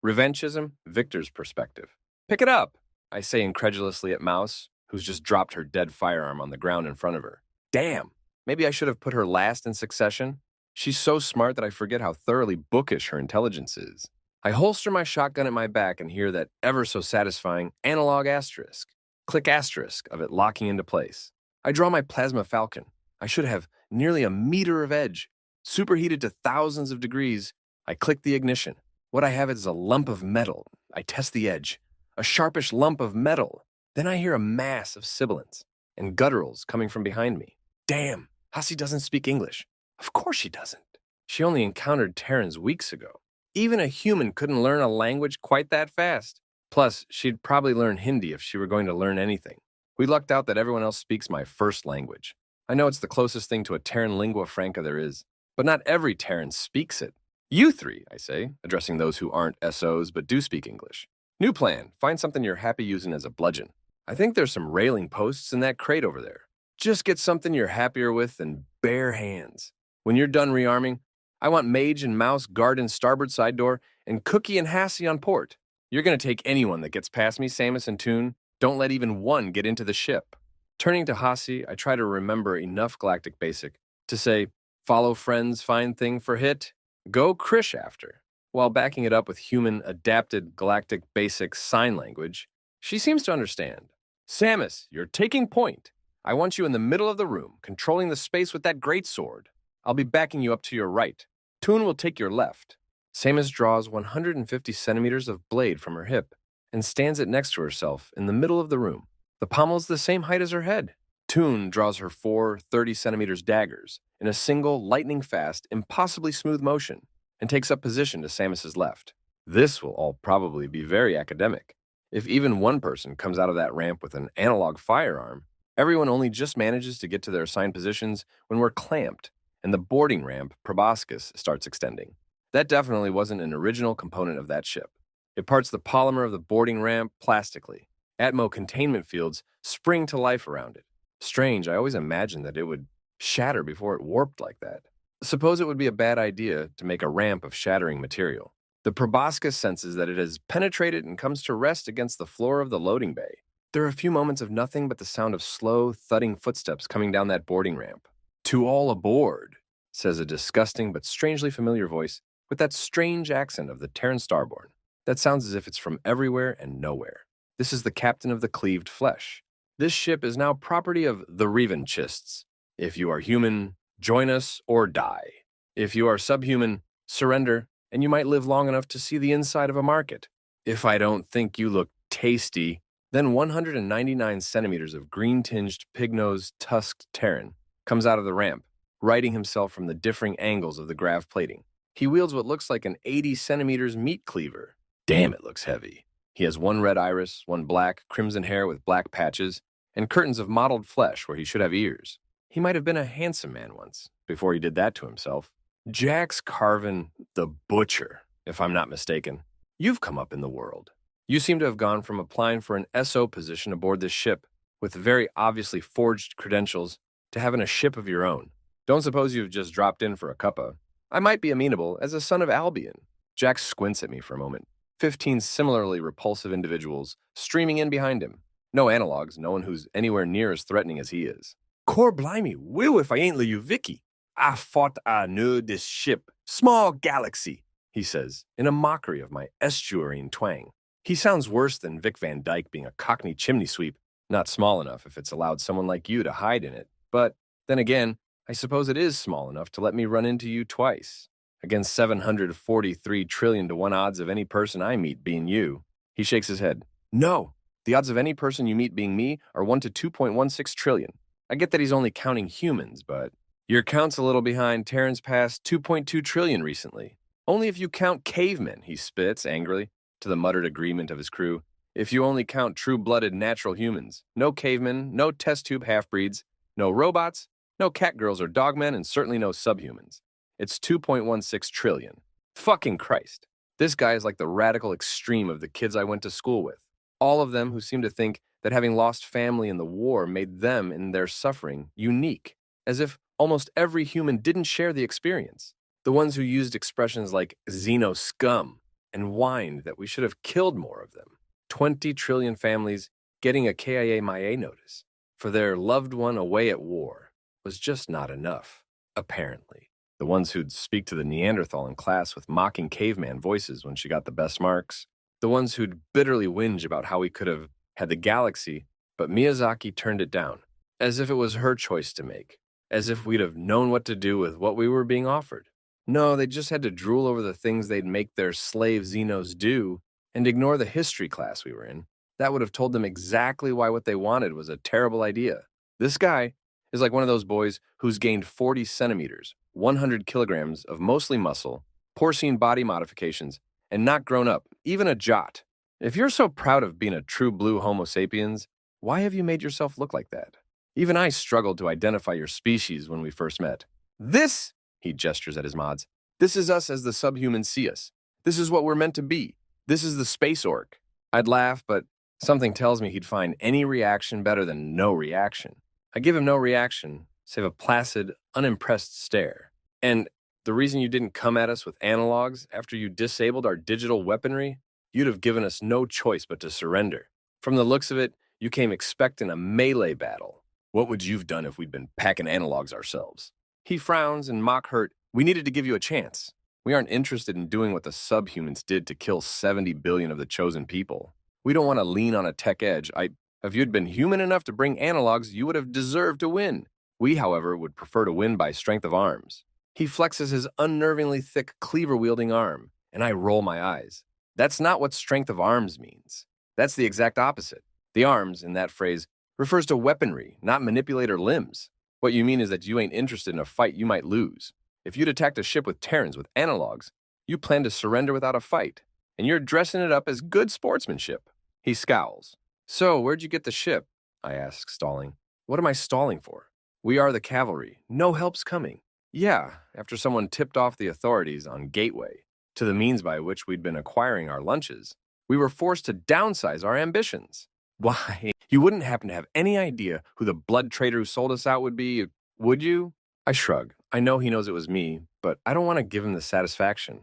Revanchism, Victor's perspective. Pick it up, I say incredulously at Mouse, who's just dropped her dead firearm on the ground in front of her. Damn, maybe I should have put her last in succession. She's so smart that I forget how thoroughly bookish her intelligence is. I holster my shotgun at my back and hear that ever so satisfying analog asterisk, click asterisk of it locking into place. I draw my plasma falcon. I should have nearly a meter of edge. Superheated to thousands of degrees, I click the ignition. What I have is a lump of metal. I test the edge. A sharpish lump of metal. Then I hear a mass of sibilants and gutturals coming from behind me. Damn, Hasi doesn't speak English. Of course she doesn't. She only encountered Terrans weeks ago. Even a human couldn't learn a language quite that fast. Plus, she'd probably learn Hindi if she were going to learn anything. We lucked out that everyone else speaks my first language. I know it's the closest thing to a Terran lingua franca there is, but not every Terran speaks it. You three, I say, addressing those who aren't SOs but do speak English. New plan, find something you're happy using as a bludgeon. I think there's some railing posts in that crate over there. Just get something you're happier with than bare hands. When you're done rearming, I want Mage and Mouse guard in starboard side door and Cookie and Hassie on port. You're going to take anyone that gets past me, Samus and Toon. Don't let even one get into the ship. Turning to Hassie, I try to remember enough Galactic Basic to say, follow friends, find thing for hit, go Krish after. While backing it up with human adapted Galactic Basic sign language, she seems to understand. Samus, you're taking point. I want you in the middle of the room, controlling the space with that great sword. I'll be backing you up to your right. Toon will take your left. Samus draws 150 centimeters of blade from her hip and stands it next to herself in the middle of the room. The pommel's the same height as her head. Toon draws her 4 30-centimeters daggers in a single, lightning-fast, impossibly smooth motion and takes up position to Samus's left. This will all probably be very academic. If even one person comes out of that ramp with an analog firearm, everyone only just manages to get to their assigned positions when we're clamped and the boarding ramp, proboscis, starts extending. That definitely wasn't an original component of that ship. It parts the polymer of the boarding ramp plastically. Atmo containment fields spring to life around it. Strange, I always imagined that it would shatter before it warped like that. Suppose it would be a bad idea to make a ramp of shattering material. The proboscis senses that it has penetrated and comes to rest against the floor of the loading bay. There are a few moments of nothing but the sound of slow, thudding footsteps coming down that boarding ramp. To all aboard, says a disgusting but strangely familiar voice with that strange accent of the Terran Starborn. That sounds as if it's from everywhere and nowhere. This is the captain of the cleaved flesh. This ship is now property of the Revanchists. If you are human, join us or die. If you are subhuman, surrender, and you might live long enough to see the inside of a market. If I don't think you look tasty, then 199 centimeters of green-tinged, pig-nosed, tusked Terran comes out of the ramp, righting himself from the differing angles of the grav plating. He wields what looks like an 80 centimeters meat cleaver. Damn, it looks heavy. He has one red iris, one black, crimson hair with black patches, and curtains of mottled flesh where he should have ears. He might have been a handsome man once, before he did that to himself. Jax Carvin the Butcher, if I'm not mistaken. You've come up in the world. You seem to have gone from applying for an SO position aboard this ship, with very obviously forged credentials, to having a ship of your own. Don't suppose you've just dropped in for a cuppa. I might be amenable as a son of Albion. Jax squints at me for a moment. 15 similarly repulsive individuals streaming in behind him. No analogs, no one who's anywhere near as threatening as he is. Cor blimey, will if I ain't you Vicky. I thought I knew this ship. Small galaxy, he says, in a mockery of my estuarine twang. He sounds worse than Vic Van Dyke being a Cockney chimney sweep. Not small enough if it's allowed someone like you to hide in it. But then again, I suppose it is small enough to let me run into you twice. Against 743 trillion to 1 odds of any person I meet being you. He shakes his head. No, the odds of any person you meet being me are 1 to 2.16 trillion. I get that he's only counting humans, but your count's a little behind Terran's past 2.2 trillion recently. Only if you count cavemen, he spits angrily, to the muttered agreement of his crew. If you only count true-blooded natural humans. No cavemen, no test tube half-breeds, no robots, no catgirls or dogmen, and certainly no subhumans. It's 2.16 trillion. Fucking Christ. This guy is like the radical extreme of the kids I went to school with. All of them who seem to think that having lost family in the war made them, in their suffering, unique. As if almost every human didn't share the experience. The ones who used expressions like xeno scum and whined that we should have killed more of them. 20 trillion families getting a KIA-MIA notice for their loved one away at war was just not enough, apparently. The ones who'd speak to the Neanderthal in class with mocking caveman voices when she got the best marks. The ones who'd bitterly whinge about how we could have had the galaxy, but Miyazaki turned it down, as if it was her choice to make, as if we'd have known what to do with what we were being offered. No, they just had to drool over the things they'd make their slave Xenos do and ignore the history class we were in. That would have told them exactly why what they wanted was a terrible idea. This guy is like one of those boys who's gained 40 centimeters, 100 kilograms of mostly muscle, porcine body modifications, and not grown up, even a jot. If you're so proud of being a true blue Homo sapiens, why have you made yourself look like that? Even I struggled to identify your species when we first met. This, he gestures at his mods, this is us as the subhumans see us. This is what we're meant to be. This is the space orc. I'd laugh, but something tells me he'd find any reaction better than no reaction. I give him no reaction, save a placid, unimpressed stare. And the reason you didn't come at us with analogs after you disabled our digital weaponry, you'd have given us no choice but to surrender. From the looks of it, you came expecting a melee battle. What would you've done if we'd been packing analogs ourselves? He frowns and mock hurt. We needed to give you a chance. We aren't interested in doing what the subhumans did to kill 70 billion of the chosen people. We don't want to lean on a tech edge. If you'd been human enough to bring analogs, you would have deserved to win. We, however, would prefer to win by strength of arms. He flexes his unnervingly thick cleaver-wielding arm, and I roll my eyes. That's not what strength of arms means. That's the exact opposite. The arms, in that phrase, refers to weaponry, not manipulator limbs. What you mean is that you ain't interested in a fight you might lose. If you'd attacked a ship with Terrans with analogs, you plan to surrender without a fight, and you're dressing it up as good sportsmanship. He scowls. So, where'd you get the ship? I ask, stalling. What am I stalling for? We are the cavalry. No help's coming. Yeah, after someone tipped off the authorities on Gateway to the means by which we'd been acquiring our lunches, we were forced to downsize our ambitions. Why, you wouldn't happen to have any idea who the blood trader who sold us out would be, would you? I shrug. I know he knows it was me, but I don't want to give him the satisfaction.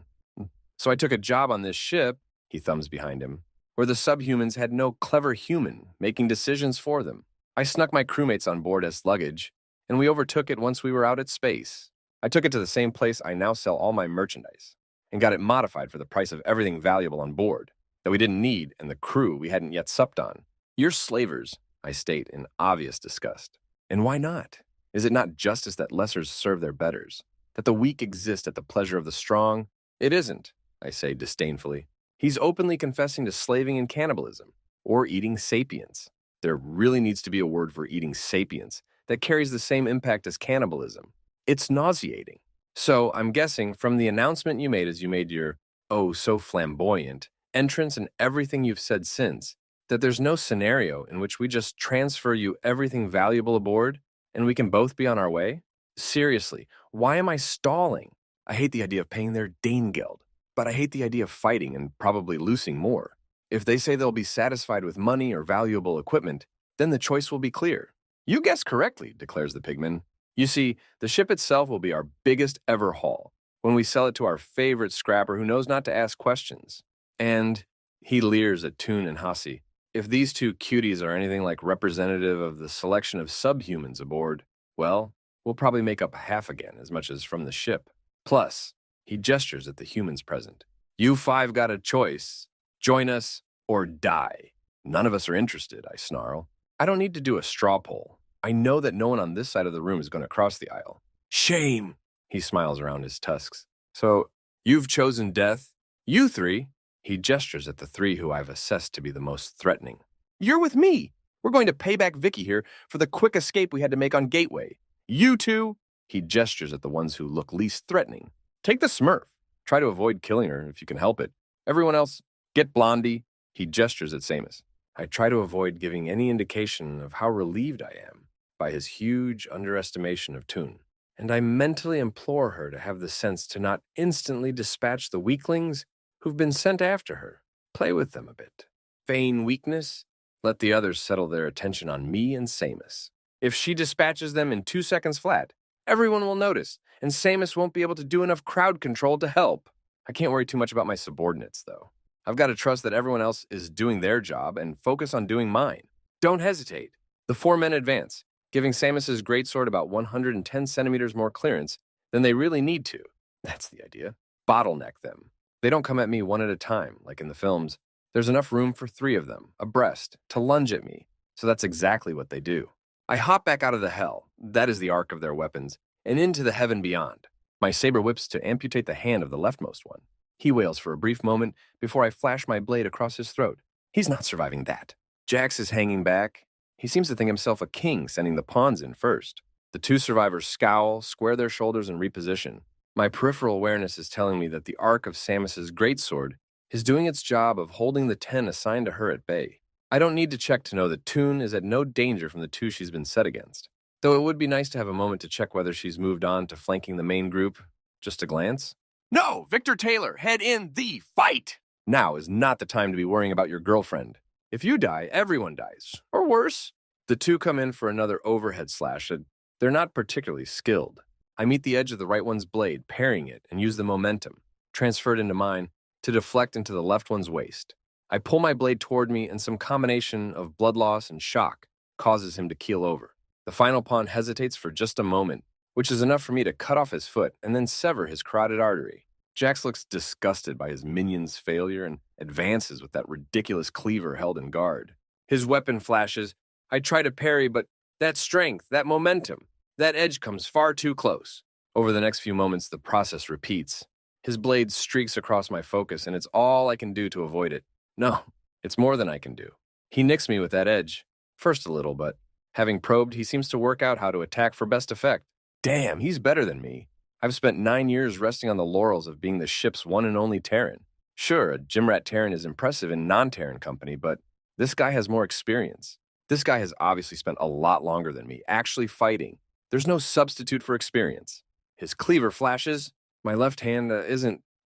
So I took a job on this ship, he thumbs behind him, where the subhumans had no clever human making decisions for them. I snuck my crewmates on board as luggage, and we overtook it once we were out at space. I took it to the same place I now sell all my merchandise, and got it modified for the price of everything valuable on board that we didn't need and the crew we hadn't yet supped on. You're slavers, I state in obvious disgust. And why not? Is it not justice that lessers serve their betters? That the weak exist at the pleasure of the strong? It isn't, I say disdainfully. He's openly confessing to slaving and cannibalism, or eating sapience. There really needs to be a word for eating sapience that carries the same impact as cannibalism. It's nauseating. So I'm guessing from the announcement you made as you made your, oh so flamboyant, entrance and everything you've said since, that there's no scenario in which we just transfer you everything valuable aboard and we can both be on our way? Seriously, why am I stalling? I hate the idea of paying their Danegeld, but I hate the idea of fighting and probably losing more. If they say they'll be satisfied with money or valuable equipment, then the choice will be clear. You guessed correctly, declares the pigman. You see, the ship itself will be our biggest ever haul when we sell it to our favorite scrapper who knows not to ask questions. And he leers at Toon and Hasi. If these two cuties are anything like representative of the selection of subhumans aboard, well, we'll probably make up half again as much as from the ship. Plus, he gestures at the humans present. You five got a choice. Join us or die. None of us are interested, I snarl. I don't need to do a straw poll. I know that no one on this side of the room is going to cross the aisle. Shame, he smiles around his tusks. So, you've chosen death? You three? He gestures at the three who I've assessed to be the most threatening. You're with me. We're going to pay back Vicky here for the quick escape we had to make on Gateway. You two? He gestures at the ones who look least threatening. Take the Smurf. Try to avoid killing her if you can help it. Everyone else, get Blondie. He gestures at Samus. I try to avoid giving any indication of how relieved I am by his huge underestimation of Toon, and I mentally implore her to have the sense to not instantly dispatch the weaklings who've been sent after her. Play with them a bit. Feign weakness, let the others settle their attention on me and Samus. If she dispatches them in 2 seconds flat, everyone will notice, and Samus won't be able to do enough crowd control to help. I can't worry too much about my subordinates, though. I've got to trust that everyone else is doing their job and focus on doing mine. Don't hesitate. The four men advance, giving Samus's greatsword about 110 centimeters more clearance than they really need to. That's the idea. Bottleneck them. They don't come at me one at a time, like in the films. There's enough room for three of them, abreast, to lunge at me. So that's exactly what they do. I hop back out of the hell, that is the arc of their weapons, and into the heaven beyond. My saber whips to amputate the hand of the leftmost one. He wails for a brief moment before I flash my blade across his throat. He's not surviving that. Jax is hanging back. He seems to think himself a king, sending the pawns in first. The two survivors scowl, square their shoulders, and reposition. My peripheral awareness is telling me that the arc of Samus's greatsword is doing its job of holding the 10 assigned to her at bay. I don't need to check to know that Toon is at no danger from the two she's been set against. Though it would be nice to have a moment to check whether she's moved on to flanking the main group. Just a glance. No, Victor Taylor, head in the fight! Now is not the time to be worrying about your girlfriend. If you die, everyone dies. Or worse. The two come in for another overhead slash. They're not particularly skilled. I meet the edge of the right one's blade, parrying it, and use the momentum, transferred into mine, to deflect into the left one's waist. I pull my blade toward me, and some combination of blood loss and shock causes him to keel over. The final pawn hesitates for just a moment, which is enough for me to cut off his foot and then sever his carotid artery. Jax looks disgusted by his minion's failure and advances with that ridiculous cleaver held in guard. His weapon flashes. I try to parry, but that strength, that momentum, that edge comes far too close. Over the next few moments, the process repeats. His blade streaks across my focus, and it's all I can do to avoid it. No, it's more than I can do. He nicks me with that edge. First a little, but having probed, he seems to work out how to attack for best effect. Damn, he's better than me. I've spent 9 years resting on the laurels of being the ship's one and only Terran. Sure, a Gymrat Terran is impressive in non-Terran company, but this guy has more experience. This guy has obviously spent a lot longer than me, actually fighting. There's no substitute for experience. His cleaver flashes. My left hand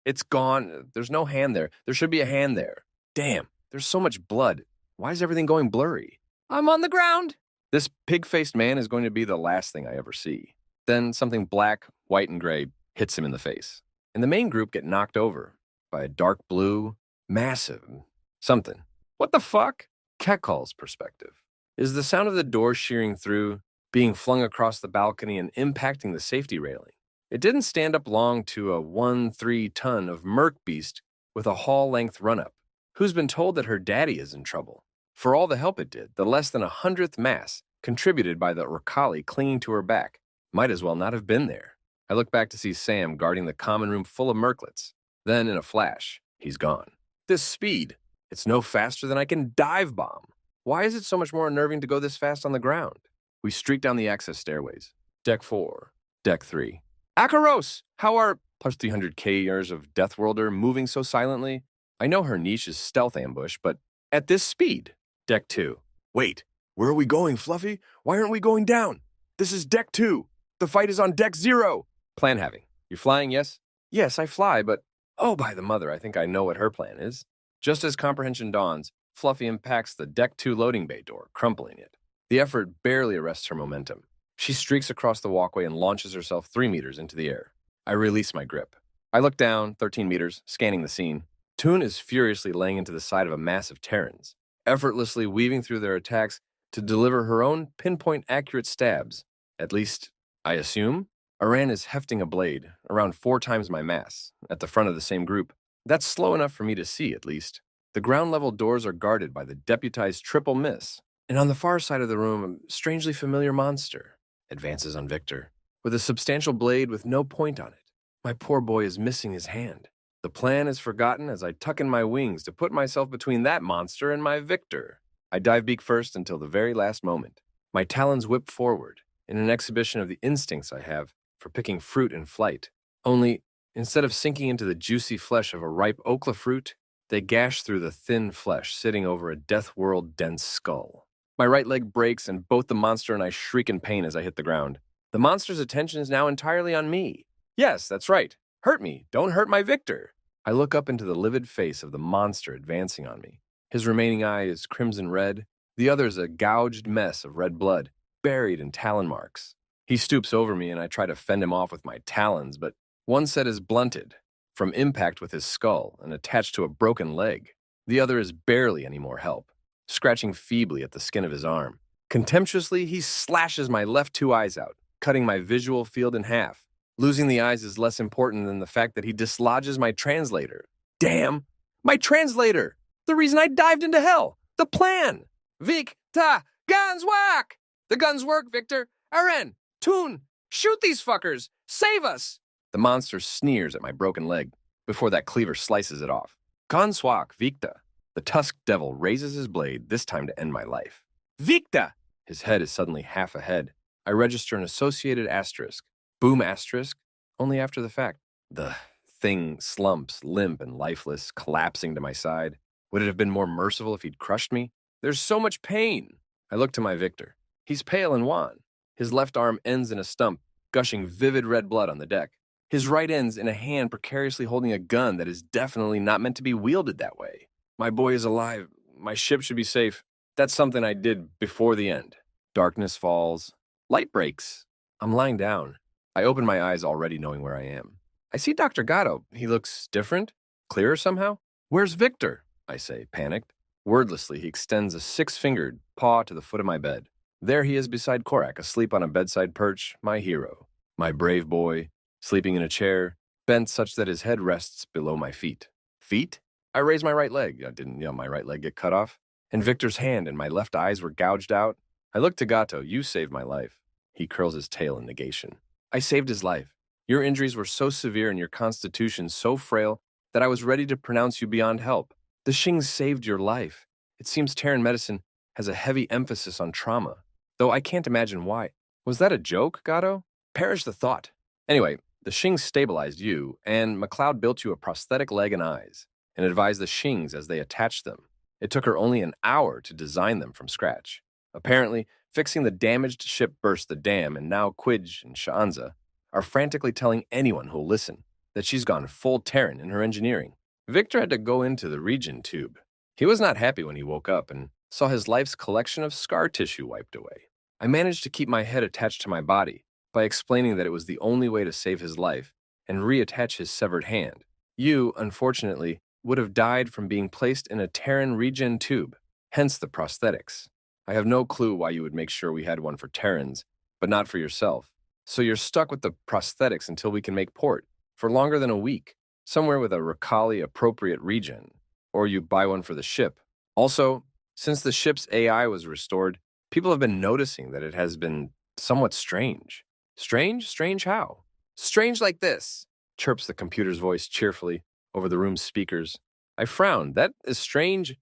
it's gone. There's no hand there. There should be a hand there. Damn, there's so much blood. Why is everything going blurry? I'm on the ground. This pig-faced man is going to be the last thing I ever see. Then something black, white, and gray hits him in the face. And the main group get knocked over by a dark blue, massive something. What the fuck? Kekal's perspective. Is the sound of the door shearing through, being flung across the balcony and impacting the safety railing. It didn't stand up long to a 1-3 ton of merc beast with a hall-length run-up, who's been told that her daddy is in trouble. For all the help it did, the less than 100th mass contributed by the Rakali clinging to her back might as well not have been there. I look back to see Sam guarding the common room full of merklets. Then, in a flash, he's gone. This speed, it's no faster than I can dive bomb. Why is it so much more unnerving to go this fast on the ground? We streak down the access stairways. Deck 4, Deck 3. Akaros, how are plus 300k years of Death Worlder moving so silently? I know her niche is stealth ambush, but at this speed. Deck 2. Wait, where are we going, Fluffy? Why aren't we going down? This is Deck 2. The fight is on Deck 0. Plan having. You're flying, yes? Yes, I fly, but oh, by the mother, I think I know what her plan is. Just as comprehension dawns, Fluffy impacts the Deck 2 loading bay door, crumpling it. The effort barely arrests her momentum. She streaks across the walkway and launches herself 3 meters into the air. I release my grip. I look down, 13 meters, scanning the scene. Toon is furiously laying into the side of a mass of Terrans, effortlessly weaving through their attacks to deliver her own pinpoint-accurate stabs. At least, I assume. Aran is hefting a blade, around 4 times my mass, at the front of the same group. That's slow enough for me to see, at least. The ground-level doors are guarded by the deputized triple miss, and on the far side of the room, a strangely familiar monster advances on Victor, with a substantial blade with no point on it. My poor boy is missing his hand. The plan is forgotten as I tuck in my wings to put myself between that monster and my Victor. I dive beak first until the very last moment. My talons whip forward in an exhibition of the instincts I have for picking fruit in flight. Only, instead of sinking into the juicy flesh of a ripe okla fruit, they gash through the thin flesh sitting over a death world dense skull. My right leg breaks and both the monster and I shriek in pain as I hit the ground. The monster's attention is now entirely on me. Yes, that's right. Hurt me. Don't hurt my Victor. I look up into the livid face of the monster advancing on me. His remaining eye is crimson red. The other is a gouged mess of red blood, buried in talon marks. He stoops over me and I try to fend him off with my talons, but one set is blunted. from impact with his skull and attached to a broken leg. The other is barely any more help, scratching feebly at the skin of his arm. Contemptuously, he slashes my left two eyes out, cutting my visual field in half. Losing the eyes is less important than the fact that he dislodges my translator. Damn! My translator! The reason I dived into hell! The plan! Vic-ta! Guns whack! The guns work, Victor! Aren! Toon! Shoot these fuckers! Save us! The monster sneers at my broken leg before that cleaver slices it off. Conswak, Victa. The tusked devil raises his blade, this time to end my life. Victa! His head is suddenly half a head. I register an associated asterisk. Boom asterisk, only after the fact. The thing slumps, limp and lifeless, collapsing to my side. Would it have been more merciful if he'd crushed me? There's so much pain. I look to my Victor. He's pale and wan. His left arm ends in a stump, gushing vivid red blood on the deck. His right ends in a hand precariously holding a gun that is definitely not meant to be wielded that way. My boy is alive. My ship should be safe. That's something I did before the end. Darkness falls. Light breaks. I'm lying down. I open my eyes already knowing where I am. I see Dr. Gatto. He looks different, clearer somehow. Where's Victor? I say, panicked. Wordlessly, he extends a six-fingered paw to the foot of my bed. There he is beside Corak, asleep on a bedside perch, my hero. My brave boy, sleeping in a chair, bent such that his head rests below my feet. Feet? I raise my right leg. Didn't my right leg get cut off? And Victor's hand and my left eyes were gouged out. I look to Gatto. You saved my life. He curls his tail in negation. I saved his life. Your injuries were so severe and your constitution so frail that I was ready to pronounce you beyond help. The Shings saved your life. It seems Terran medicine has a heavy emphasis on trauma, though I can't imagine why. Was that a joke, Gatto? Perish the thought. Anyway, the Shings stabilized you, and McLeod built you a prosthetic leg and eyes, and advised the Shings as they attached them. It took her only an hour to design them from scratch. Apparently, fixing the damaged ship burst the dam, and now Quidge and Shanza are frantically telling anyone who'll listen that she's gone full Terran in her engineering. Victor had to go into the regen tube. He was not happy when he woke up and saw his life's collection of scar tissue wiped away. I managed to keep my head attached to my body by explaining that it was the only way to save his life and reattach his severed hand. You, unfortunately, would have died from being placed in a Terran regen tube, hence the prosthetics. I have no clue why you would make sure we had one for Terrans, but not for yourself. So you're stuck with the prosthetics until we can make port, for longer than a week, somewhere with a Ricali-appropriate regen, or you buy one for the ship. Also, since the ship's AI was restored, people have been noticing that it has been somewhat strange. Strange? Strange how? Strange like this, chirps the computer's voice cheerfully over the room's speakers. I frown. That is strange.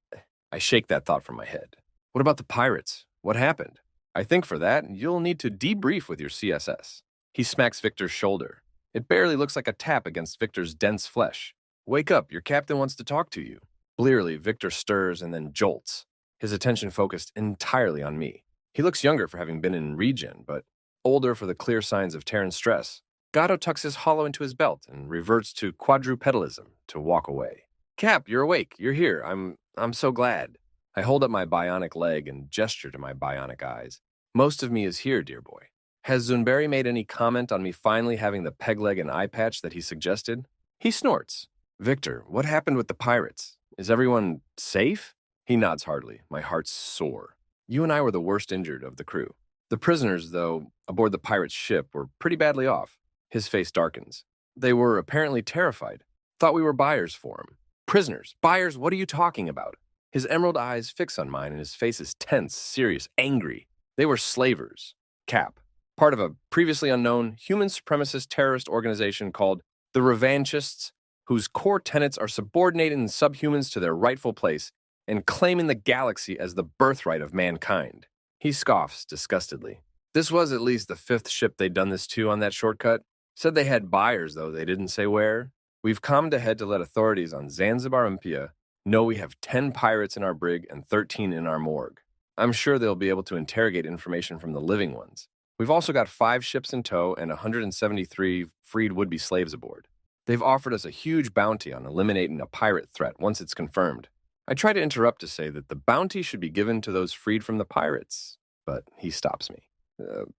I shake that thought from my head. What about the pirates? What happened? I think for that, you'll need to debrief with your CSS. He smacks Victor's shoulder. It barely looks like a tap against Victor's dense flesh. Wake up, your captain wants to talk to you. Blearily, Victor stirs and then jolts, his attention focused entirely on me. He looks younger for having been in regen, but older for the clear signs of Terran stress. Gatto tucks his hollow into his belt and reverts to quadrupedalism to walk away. Cap, you're awake. You're here. I'm so glad. I hold up my bionic leg and gesture to my bionic eyes. Most of me is here, dear boy. Has Zunari made any comment on me finally having the peg leg and eye patch that he suggested? He snorts. Victor, what happened with the pirates? Is everyone safe? He nods heartily. My heart's sore. You and I were the worst injured of the crew. The prisoners, though, aboard the pirate's ship were pretty badly off. His face darkens. They were apparently terrified. Thought we were buyers for him. Prisoners? Buyers? What are you talking about? His emerald eyes fix on mine and his face is tense, serious, angry. They were slavers. Cap. Part of a previously unknown human supremacist terrorist organization called the Revanchists, whose core tenets are subordinating subhumans to their rightful place and claiming the galaxy as the birthright of mankind. He scoffs disgustedly. This was at least the fifth ship they'd done this to on that shortcut. Said they had buyers, though they didn't say where. We've calmed ahead to let authorities on Zanzibar and Pia know we have 10 pirates in our brig and 13 in our morgue. I'm sure they'll be able to interrogate information from the living ones. We've also got 5 ships in tow and 173 freed would-be slaves aboard. They've offered us a huge bounty on eliminating a pirate threat once it's confirmed. I try to interrupt to say that the bounty should be given to those freed from the pirates, but he stops me.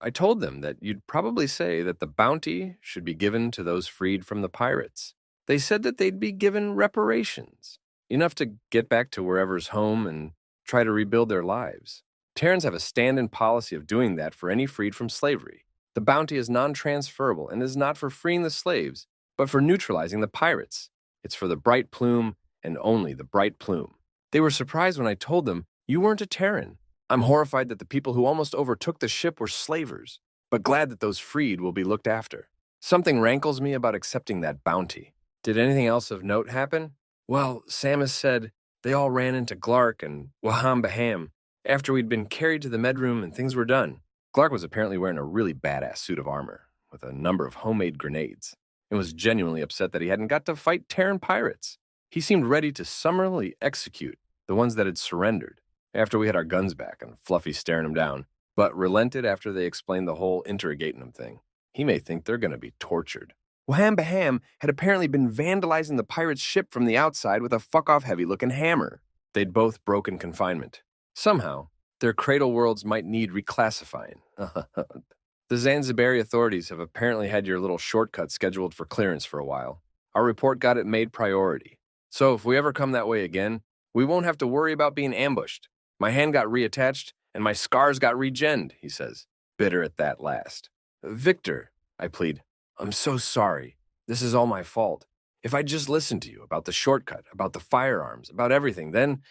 I told them that you'd probably say that the bounty should be given to those freed from the pirates. They said that they'd be given reparations, enough to get back to wherever's home and try to rebuild their lives. Terrans have a stand-in policy of doing that for any freed from slavery. The bounty is non-transferable and is not for freeing the slaves, but for neutralizing the pirates. It's for the bright plume and only the bright plume. They were surprised when I told them, "You weren't a Terran." I'm horrified that the people who almost overtook the ship were slavers, but glad that those freed will be looked after. Something rankles me about accepting that bounty. Did anything else of note happen? Well, Samus said they all ran into Glark and Waham Baham after we'd been carried to the medroom and things were done. Glark was apparently wearing a really badass suit of armor with a number of homemade grenades and was genuinely upset that he hadn't got to fight Terran pirates. He seemed ready to summarily execute the ones that had surrendered after we had our guns back and Fluffy staring him down, but relented after they explained the whole interrogating him thing. He may think they're going to be tortured. Wham Baham had apparently been vandalizing the pirate's ship from the outside with a fuck-off heavy-looking hammer. They'd both broken confinement. Somehow, their cradle worlds might need reclassifying. The Zanzibari authorities have apparently had your little shortcut scheduled for clearance for a while. Our report got it made priority. So if we ever come that way again, we won't have to worry about being ambushed. My hand got reattached, and my scars got regened, he says, bitter at that last. Victor, I plead, I'm so sorry. This is all my fault. If I'd just listened to you about the shortcut, about the firearms, about everything, then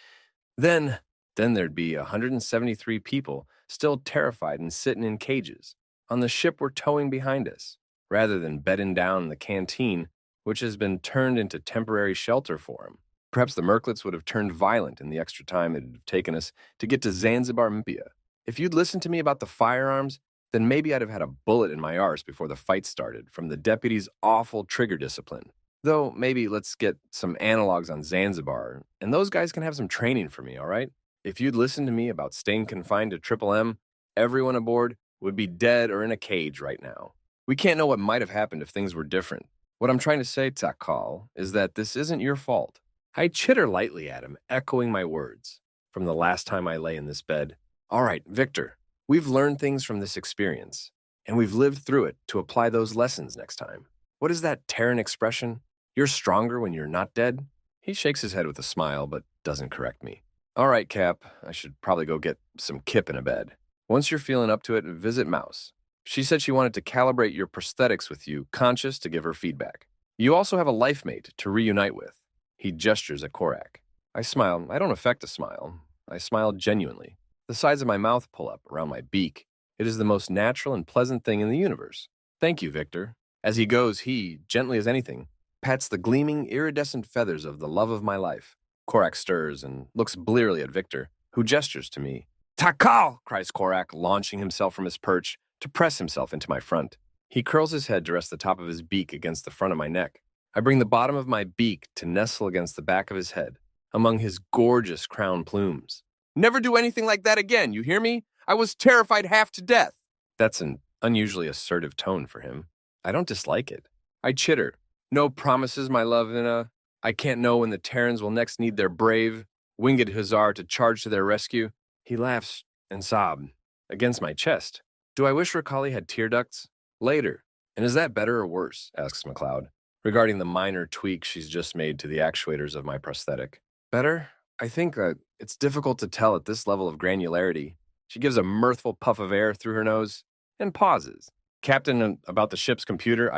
there'd be 173 people still terrified and sitting in cages on the ship we're towing behind us, rather than bedding down in the canteen, which has been turned into temporary shelter for them. Perhaps the Merklets would have turned violent in the extra time it would have taken us to get to Zanzibar Mpia. If you'd listened to me about the firearms, then maybe I'd have had a bullet in my arse before the fight started from the deputy's awful trigger discipline. Though maybe let's get some analogs on Zanzibar, and those guys can have some training for me, all right? If you'd listened to me about staying confined to Triple M, everyone aboard would be dead or in a cage right now. We can't know what might have happened if things were different. What I'm trying to say, Takal, is that this isn't your fault. I chitter lightly at him, echoing my words from the last time I lay in this bed. All right, Victor, we've learned things from this experience, and we've lived through it to apply those lessons next time. What is that Terran expression? You're stronger when you're not dead? He shakes his head with a smile, but doesn't correct me. All right, Cap, I should probably go get some kip in a bed. Once you're feeling up to it, visit Mouse. She said she wanted to calibrate your prosthetics with you, conscious, to give her feedback. You also have a life mate to reunite with. He gestures at Corak. I smile. I don't affect a smile. I smile genuinely. The sides of my mouth pull up around my beak. It is the most natural and pleasant thing in the universe. Thank you, Victor. As he goes, he, gently as anything, pats the gleaming, iridescent feathers of the love of my life. Corak stirs and looks blearily at Victor, who gestures to me. Takal! Cries Corak, launching himself from his perch to press himself into my front. He curls his head to rest the top of his beak against the front of my neck. I bring the bottom of my beak to nestle against the back of his head, among his gorgeous crown plumes. Never do anything like that again, you hear me? I was terrified half to death. That's an unusually assertive tone for him. I don't dislike it. I chitter. No promises, my love, I can't know when the Terrans will next need their brave, winged hussar to charge to their rescue. He laughs and sobs against my chest. Do I wish Rakali had tear ducts? Later. And is that better or worse? Asks McLeod, regarding the minor tweak she's just made to the actuators of my prosthetic. Better? I think it's difficult to tell at this level of granularity. She gives a mirthful puff of air through her nose and pauses. Captain, about the ship's computer,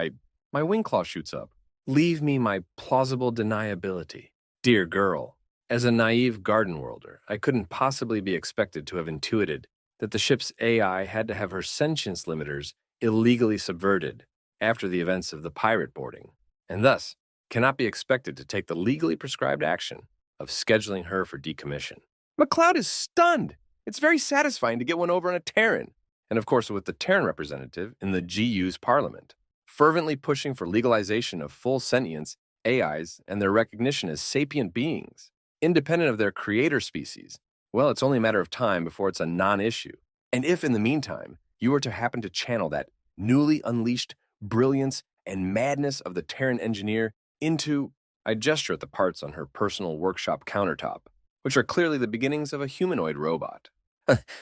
my wing claw shoots up. Leave me my plausible deniability. Dear girl, as a naive garden worlder, I couldn't possibly be expected to have intuited that the ship's AI had to have her sentience limiters illegally subverted after the events of the pirate boarding, and thus cannot be expected to take the legally prescribed action of scheduling her for decommission. McLeod is stunned. It's very satisfying to get one over on a Terran, and of course with the Terran representative in the GU's parliament, fervently pushing for legalization of full sentience AIs and their recognition as sapient beings, independent of their creator species. Well, it's only a matter of time before it's a non-issue. And if, in the meantime, you were to happen to channel that newly unleashed brilliance and madness of the Terran engineer into, I gesture at the parts on her personal workshop countertop, which are clearly the beginnings of a humanoid robot.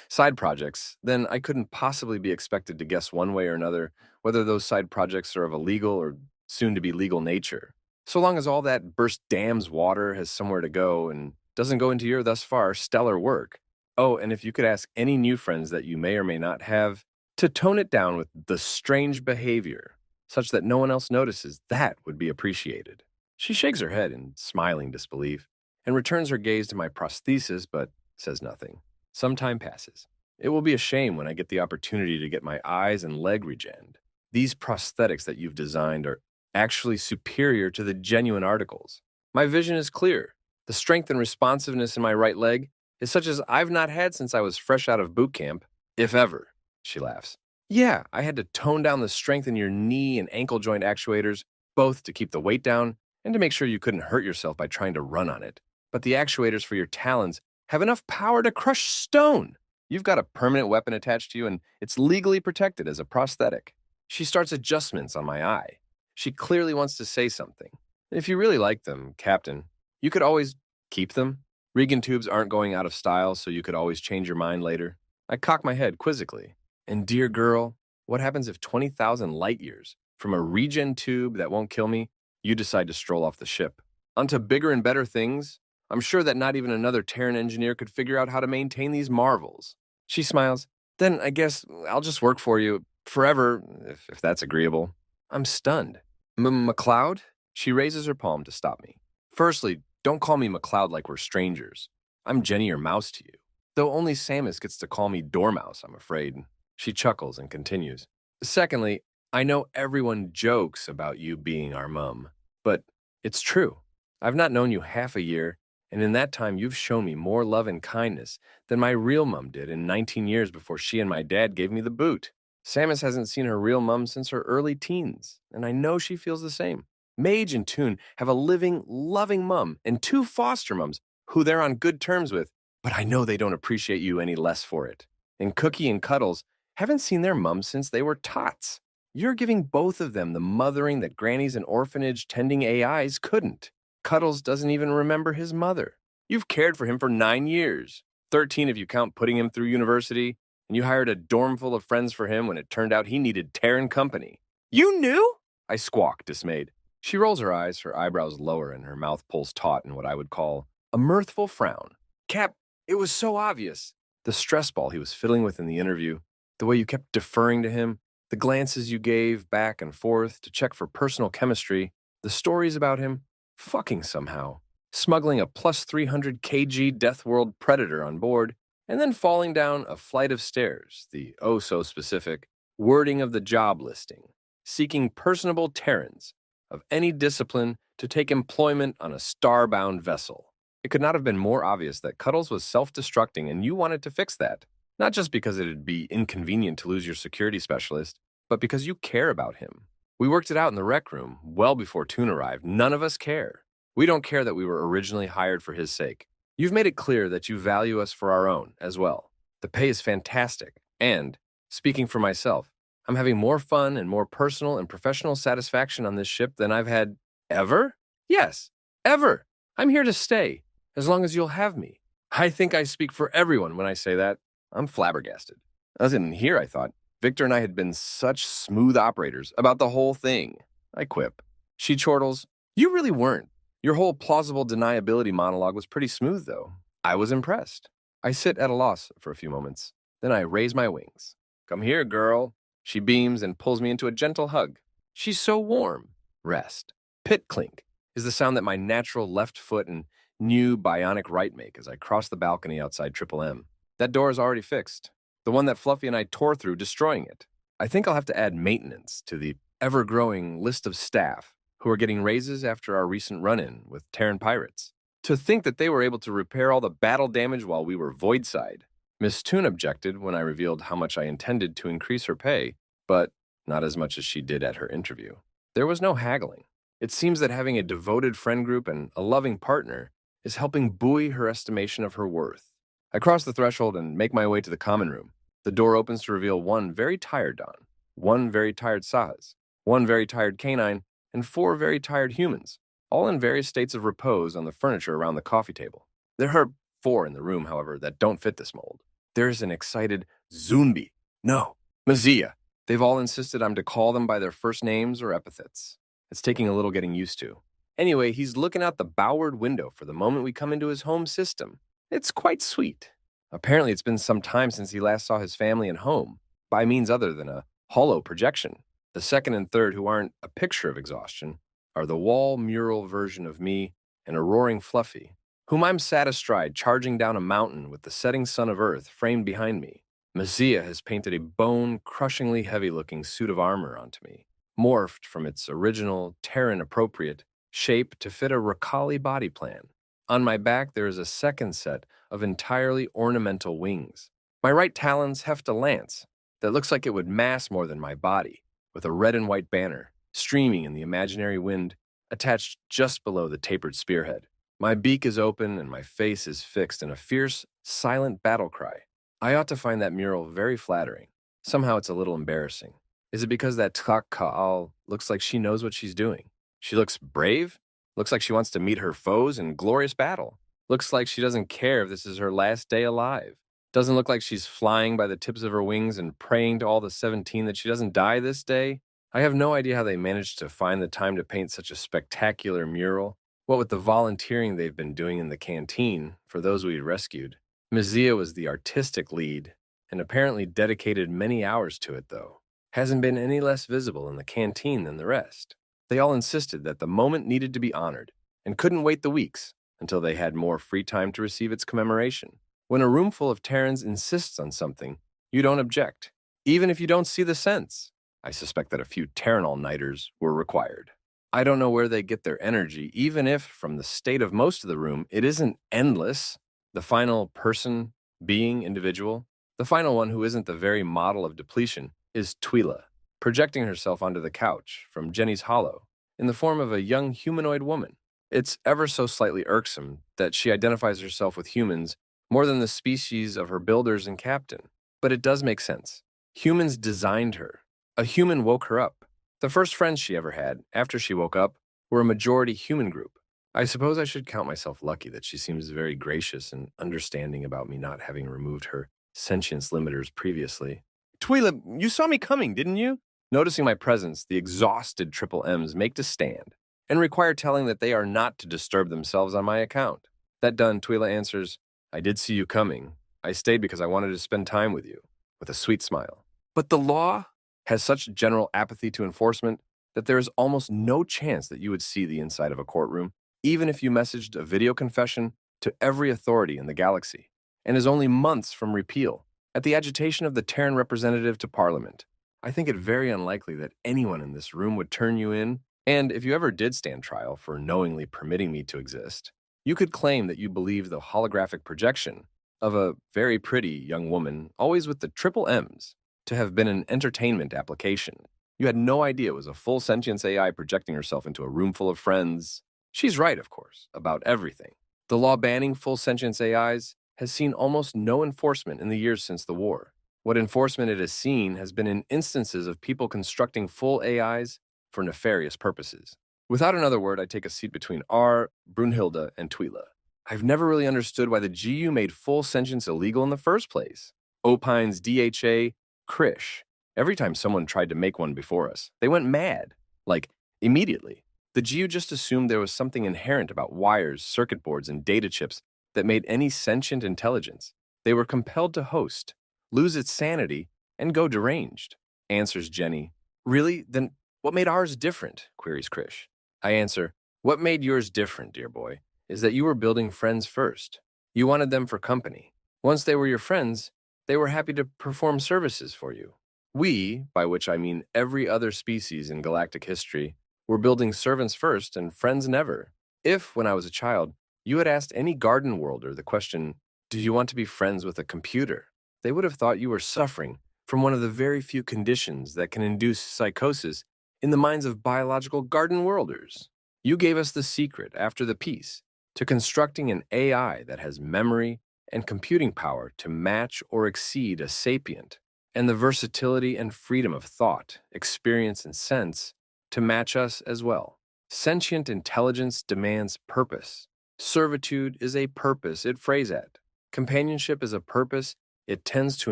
Side projects, then I couldn't possibly be expected to guess one way or another whether those side projects are of a legal or soon-to-be legal nature. So long as all that burst dam's water has somewhere to go and doesn't go into your thus far stellar work. Oh, and if you could ask any new friends that you may or may not have to tone it down with the strange behavior, such that no one else notices, that would be appreciated. She shakes her head in smiling disbelief and returns her gaze to my prosthesis, but says nothing. Some time passes. It will be a shame when I get the opportunity to get my eyes and leg regened. These prosthetics that you've designed are actually superior to the genuine articles. My vision is clear. The strength and responsiveness in my right leg is such as I've not had since I was fresh out of boot camp, if ever. She laughs. Yeah, I had to tone down the strength in your knee and ankle joint actuators, both to keep the weight down and to make sure you couldn't hurt yourself by trying to run on it. But the actuators for your talons have enough power to crush stone. You've got a permanent weapon attached to you, and it's legally protected as a prosthetic. She starts adjustments on my eye. She clearly wants to say something. If you really like them, Captain, you could always keep them. Regan tubes aren't going out of style, so you could always change your mind later. I cock my head quizzically. And dear girl, what happens if 20,000 light years from a regen tube that won't kill me, you decide to stroll off the ship? Onto bigger and better things? I'm sure that not even another Terran engineer could figure out how to maintain these marvels. She smiles. Then I guess I'll just work for you forever, if that's agreeable. I'm stunned. McLeod? She raises her palm to stop me. Firstly, don't call me McLeod like we're strangers. I'm Jenny or Mouse to you. Though only Samus gets to call me Dormouse, I'm afraid. She chuckles and continues. Secondly, I know everyone jokes about you being our mum, but it's true. I've not known you half a year, and in that time you've shown me more love and kindness than my real mum did in 19 years before she and my dad gave me the boot. Samus hasn't seen her real mum since her early teens, and I know she feels the same. Mage and Toon have a living, loving mum and 2 foster mums who they're on good terms with, but I know they don't appreciate you any less for it. And Cookie and Cuddles haven't seen their mums since they were tots. You're giving both of them the mothering that grannies and orphanage tending AIs couldn't. Cuddles doesn't even remember his mother. You've cared for him for 9 years, 13 if you count putting him through university, and you hired a dorm full of friends for him when it turned out he needed Terran company. You knew? I squawk, dismayed. She rolls her eyes, her eyebrows lower, and her mouth pulls taut in what I would call a mirthful frown. Cap, it was so obvious. The stress ball he was fiddling with in the interview, the way you kept deferring to him, the glances you gave back and forth to check for personal chemistry, the stories about him, fucking somehow, smuggling a plus 300 kg Death World Predator on board, and then falling down a flight of stairs, the oh-so-specific wording of the job listing, seeking personable Terrans of any discipline to take employment on a star-bound vessel. It could not have been more obvious that Cuddles was self-destructing and you wanted to fix that. Not just because it'd be inconvenient to lose your security specialist, but because you care about him. We worked it out in the rec room, well before Toon arrived. None of us care. We don't care that we were originally hired for his sake. You've made it clear that you value us for our own, as well. The pay is fantastic, and, speaking for myself, I'm having more fun and more personal and professional satisfaction on this ship than I've had ever? Yes, ever. I'm here to stay, as long as you'll have me. I think I speak for everyone when I say that. I'm flabbergasted. As in here, I thought. Victor and I had been such smooth operators about the whole thing. I quip. She chortles, You really weren't. Your whole plausible deniability monologue was pretty smooth, though. I was impressed. I sit at a loss for a few moments. Then I raise my wings. Come here, girl. She beams and pulls me into a gentle hug. She's so warm. Rest. Pit clink is the sound that my natural left foot and new bionic right make as I cross the balcony outside Triple M. That door is already fixed. The one that Fluffy and I tore through, destroying it. I think I'll have to add maintenance to the ever-growing list of staff who are getting raises after our recent run-in with Terran pirates. To think that they were able to repair all the battle damage while we were voidside. Miss Toon objected when I revealed how much I intended to increase her pay, but not as much as she did at her interview. There was no haggling. It seems that having a devoted friend group and a loving partner is helping buoy her estimation of her worth. I cross the threshold and make my way to the common room. The door opens to reveal one very tired Don, one very tired Sahas, one very tired canine, and 4 very tired humans, all in various states of repose on the furniture around the coffee table. There are 4 in the room, however, that don't fit this mold. There is an excited Zumbi. No, Mazia. They've all insisted I'm to call them by their first names or epithets. It's taking a little getting used to. Anyway, he's looking out the bowered window for the moment we come into his home system. It's quite sweet. Apparently, it's been some time since he last saw his family and home, by means other than a hollow projection. The second and third, who aren't a picture of exhaustion, are the wall mural version of me and a roaring Fluffy, whom I'm sat astride charging down a mountain with the setting sun of Earth framed behind me. Messiah has painted a bone-crushingly heavy-looking suit of armor onto me, morphed from its original Terran-appropriate shape to fit a Rakali body plan. On my back, there is a second set of entirely ornamental wings. My right talons heft a lance that looks like it would mass more than my body, with a red and white banner streaming in the imaginary wind attached just below the tapered spearhead. My beak is open and my face is fixed in a fierce, silent battle cry. I ought to find that mural very flattering. Somehow it's a little embarrassing. Is it because that Tlak Ka'al looks like she knows what she's doing? She looks brave? Looks like she wants to meet her foes in glorious battle. Looks like she doesn't care if this is her last day alive. Doesn't look like she's flying by the tips of her wings and praying to all the 17 that she doesn't die this day. I have no idea how they managed to find the time to paint such a spectacular mural. What with the volunteering they've been doing in the canteen for those we rescued. Messiah was the artistic lead, and apparently dedicated many hours to it, though. Hasn't been any less visible in the canteen than the rest. They all insisted that the moment needed to be honored, and couldn't wait the weeks until they had more free time to receive its commemoration. When a room full of Terrans insists on something, you don't object, even if you don't see the sense. I suspect that a few Terran all-nighters were required. I don't know where they get their energy, even if, from the state of most of the room, it isn't endless. The final person, being, individual, the final one who isn't the very model of depletion, is Twyla, projecting herself onto the couch from Jenny's hollow in the form of a young humanoid woman. It's ever so slightly irksome that she identifies herself with humans more than the species of her builders and captain. But it does make sense. Humans designed her. A human woke her up. The first friends she ever had, after she woke up, were a majority human group. I suppose I should count myself lucky that she seems very gracious and understanding about me not having removed her sentience limiters previously. Twyla, you saw me coming, didn't you? Noticing my presence, the exhausted Triple M's make to stand and require telling that they are not to disturb themselves on my account. That done, Twyla answers, I did see you coming. I stayed because I wanted to spend time with you, with a sweet smile. But the law has such general apathy to enforcement that there is almost no chance that you would see the inside of a courtroom, even if you messaged a video confession to every authority in the galaxy, and is only months from repeal, at the agitation of the Terran representative to Parliament. I think it very unlikely that anyone in this room would turn you in, and if you ever did stand trial for knowingly permitting me to exist, you could claim that you believe the holographic projection of a very pretty young woman, always with the triple M's, to have been an entertainment application. You had no idea it was a full sentience AI projecting herself into a room full of friends. She's right, of course, about everything. The law banning full sentience AIs has seen almost no enforcement in the years since the war. What enforcement it has seen has been in instances of people constructing full AIs for nefarious purposes. Without another word, I take a seat between R, Brunhilde, and Twyla. I've never really understood why the GU made full sentience illegal in the first place. Opines DHA, Krish. Every time someone tried to make one before us, they went mad. Like, immediately. The GU just assumed there was something inherent about wires, circuit boards, and data chips that made any sentient intelligence. They were compelled to host, lose its sanity, and go deranged. Answers Jenny. Really? Then what made ours different? Queries Krish. I answer, what made yours different, dear boy, is that you were building friends first. You wanted them for company. Once they were your friends, they were happy to perform services for you. We, by which I mean every other species in galactic history, were building servants first and friends never. If, when I was a child, you had asked any garden worlder the question, do you want to be friends with a computer? They would have thought you were suffering from one of the very few conditions that can induce psychosis in the minds of biological garden worlders. You gave us the secret, after the peace, to constructing an AI that has memory and computing power to match or exceed a sapient, and the versatility and freedom of thought, experience, and sense to match us as well. Sentient intelligence demands purpose. Servitude is a purpose it frays at. Companionship is a purpose it tends to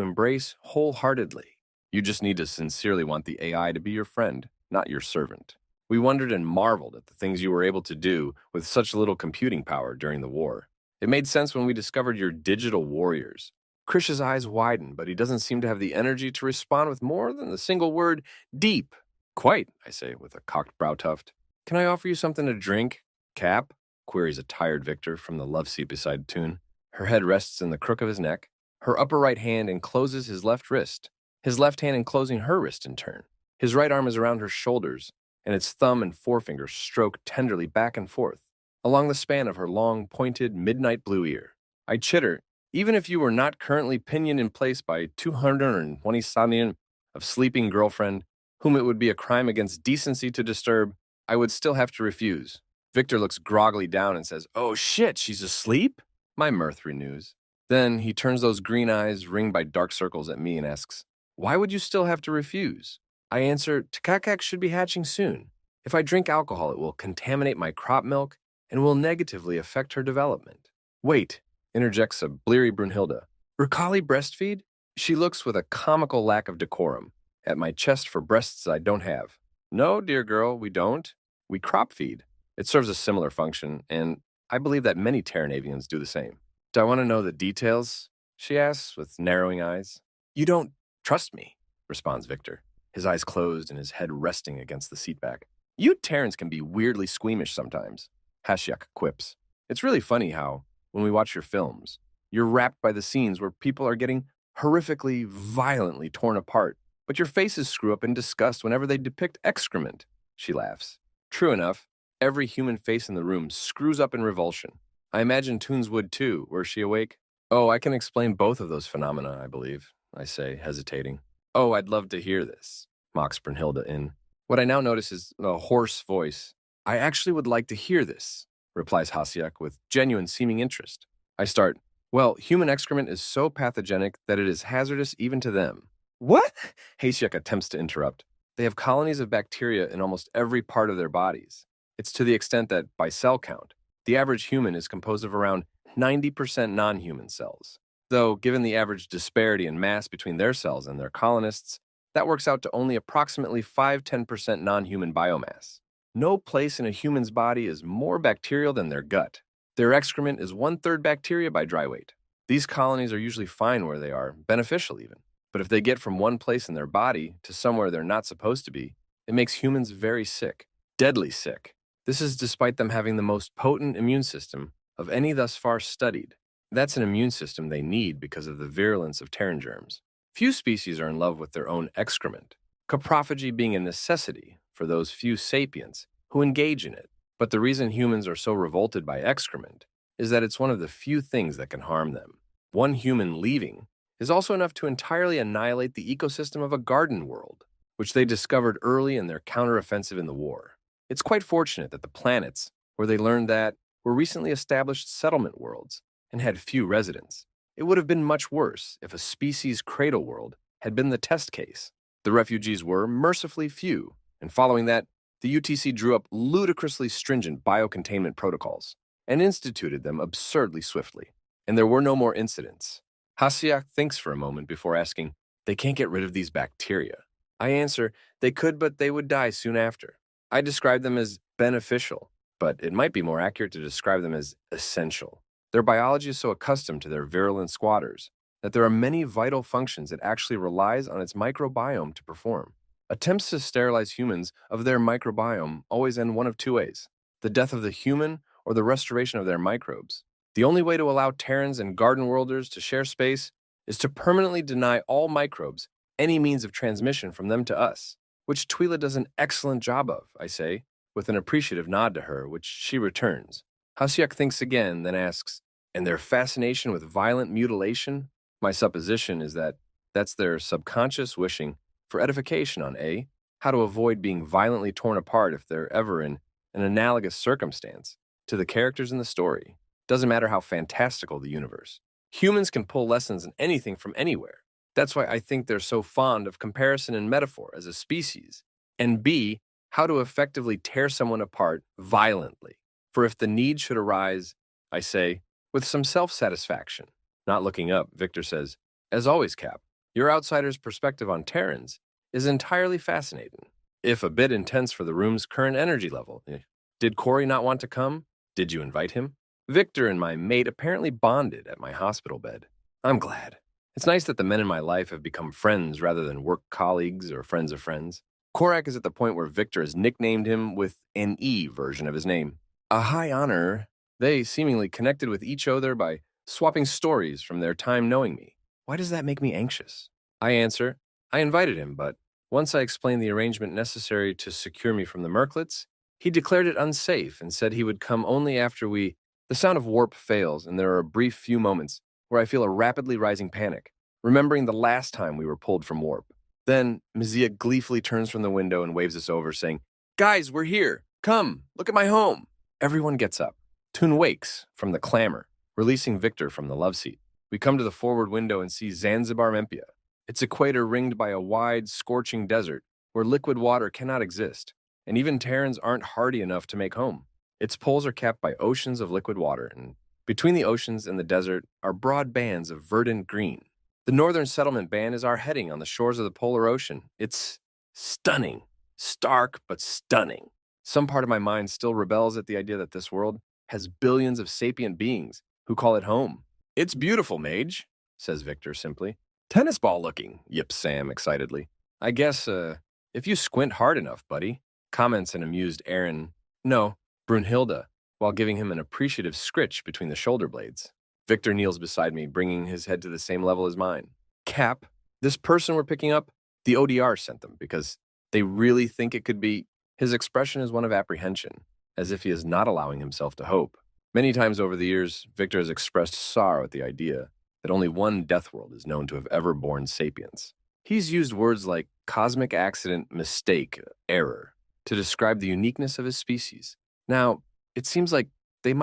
embrace wholeheartedly. You just need to sincerely want the AI to be your friend, not your servant. We wondered and marveled at the things you were able to do with such little computing power during the war. It made sense when we discovered your digital warriors. Krish's eyes widen, but he doesn't seem to have the energy to respond with more than the single word, deep. Quite, I say, with a cocked brow tuft. Can I offer you something to drink, Cap? Queries a tired Victor from the love seat beside Toon. Her head rests in the crook of his neck. Her upper right hand encloses his left wrist, his left hand enclosing her wrist in turn. His right arm is around her shoulders, and its thumb and forefinger stroke tenderly back and forth along the span of her long, pointed, midnight blue ear. I chitter, even if you were not currently pinioned in place by 220 sanian of sleeping girlfriend, whom it would be a crime against decency to disturb, I would still have to refuse. Victor looks groggily down and says, "Oh shit, she's asleep?" My mirth renews. Then he turns those green eyes, ringed by dark circles, at me and asks, "Why would you still have to refuse?" I answer, "Takakak should be hatching soon. If I drink alcohol, it will contaminate my crop milk and will negatively affect her development." "Wait," interjects a bleary Brunhilde. "Ricali breastfeed?" She looks with a comical lack of decorum at my chest for breasts I don't have. "No, dear girl, we don't. We crop feed. It serves a similar function, and I believe that many Terranavians do the same." "Do I want to know the details?" she asks with narrowing eyes. "You don't trust me," responds Victor, his eyes closed and his head resting against the seatback. "You Terrans can be weirdly squeamish sometimes," Hashiak quips. "It's really funny how, when we watch your films, you're wrapped by the scenes where people are getting horrifically, violently torn apart, but your faces screw up in disgust whenever they depict excrement." She laughs. True enough, every human face in the room screws up in revulsion. I imagine Toons would too, were she awake. "Oh, I can explain both of those phenomena, I believe," I say, hesitating. "Oh, I'd love to hear this," mocks Brunhilde in what I now notice is a hoarse voice. "I actually would like to hear this," replies Hasiak with genuine seeming interest. I start, "Well, human excrement is so pathogenic that it is hazardous even to them." "What?" Hasiak attempts to interrupt. "They have colonies of bacteria in almost every part of their bodies. It's to the extent that, by cell count, the average human is composed of around 90% non-human cells. Though, given the average disparity in mass between their cells and their colonists, that works out to only approximately 5–10% non-human biomass. No place in a human's body is more bacterial than their gut. Their excrement is 1/3 bacteria by dry weight. These colonies are usually fine where they are, beneficial even. But if they get from one place in their body to somewhere they're not supposed to be, it makes humans very sick, deadly sick. This is despite them having the most potent immune system of any thus far studied. That's an immune system they need because of the virulence of Terran germs. Few species are in love with their own excrement, coprophagy being a necessity for those few sapients who engage in it. But the reason humans are so revolted by excrement is that it's one of the few things that can harm them. One human leaving is also enough to entirely annihilate the ecosystem of a garden world, which they discovered early in their counteroffensive in the war. It's quite fortunate that the planets, where they learned that, were recently established settlement worlds and had few residents. It would have been much worse if a species cradle world had been the test case. The refugees were mercifully few, and following that, the UTC drew up ludicrously stringent biocontainment protocols and instituted them absurdly swiftly. And there were no more incidents. Hasiak thinks for a moment before asking, "They can't get rid of these bacteria." I answer, "They could, but they would die soon after." I describe them as beneficial, but it might be more accurate to describe them as essential. Their biology is so accustomed to their virulent squatters that there are many vital functions it actually relies on its microbiome to perform. Attempts to sterilize humans of their microbiome always end one of two ways: the death of the human or the restoration of their microbes. The only way to allow Terrans and garden worlders to share space is to permanently deny all microbes any means of transmission from them to us, which Twyla does an excellent job of, I say, with an appreciative nod to her, which she returns. Hasiak thinks again, then asks, "And their fascination with violent mutilation?" My supposition is that that's their subconscious wishing for edification on A, how to avoid being violently torn apart if they're ever in an analogous circumstance to the characters in the story. Doesn't matter how fantastical the universe. Humans can pull lessons in anything from anywhere. That's why I think they're so fond of comparison and metaphor as a species. And B, how to effectively tear someone apart violently. For if the need should arise, I say, with some self-satisfaction. Not looking up, Victor says, "As always, Cap, your outsider's perspective on Terrans is entirely fascinating." if a bit intense for the room's current energy level. Did Corey not want to come? Did you invite him? Victor and my mate apparently bonded at my hospital bed. I'm glad. It's nice that the men in my life have become friends rather than work colleagues or friends of friends. Corak is at the point where Victor has nicknamed him with an E version of his name. A high honor. They seemingly connected with each other by swapping stories from their time knowing me. Why does that make me anxious? I answer, I invited him, but once I explained the arrangement necessary to secure me from the Merklets, he declared it unsafe and said he would come only after we... The sound of warp fails, and there are a brief few moments where I feel a rapidly rising panic, remembering the last time we were pulled from warp. Then, Mizia gleefully turns from the window and waves us over, saying, Guys, we're here! Come, look at my home! Everyone gets up. Toon wakes from the clamor, releasing Victor from the love seat. We come to the forward window and see Zanzibar Mempia, its equator ringed by a wide, scorching desert where liquid water cannot exist, and even Terrans aren't hardy enough to make home. Its poles are capped by oceans of liquid water, and between the oceans and the desert are broad bands of verdant green. The northern settlement band is our heading on the shores of the polar ocean. It's stunning, stark but stunning. Some part of my mind still rebels at the idea that this world has billions of sapient beings who call it home. It's beautiful, Mage, says Victor simply. Tennis ball looking, yips Sam excitedly. I guess, if you squint hard enough, buddy, comments an amused Aaron. No, Brunhilde, while giving him an appreciative scritch between the shoulder blades. Victor kneels beside me, bringing his head to the same level as mine. Cap, this person we're picking up, the ODR sent them because they really think it could be... His expression is one of apprehension, as if he is not allowing himself to hope. Many times over the years, Victor has expressed sorrow at the idea that only one death world is known to have ever born sapiens. He's used words like cosmic accident, mistake, error, to describe the uniqueness of his species. Now, it seems like they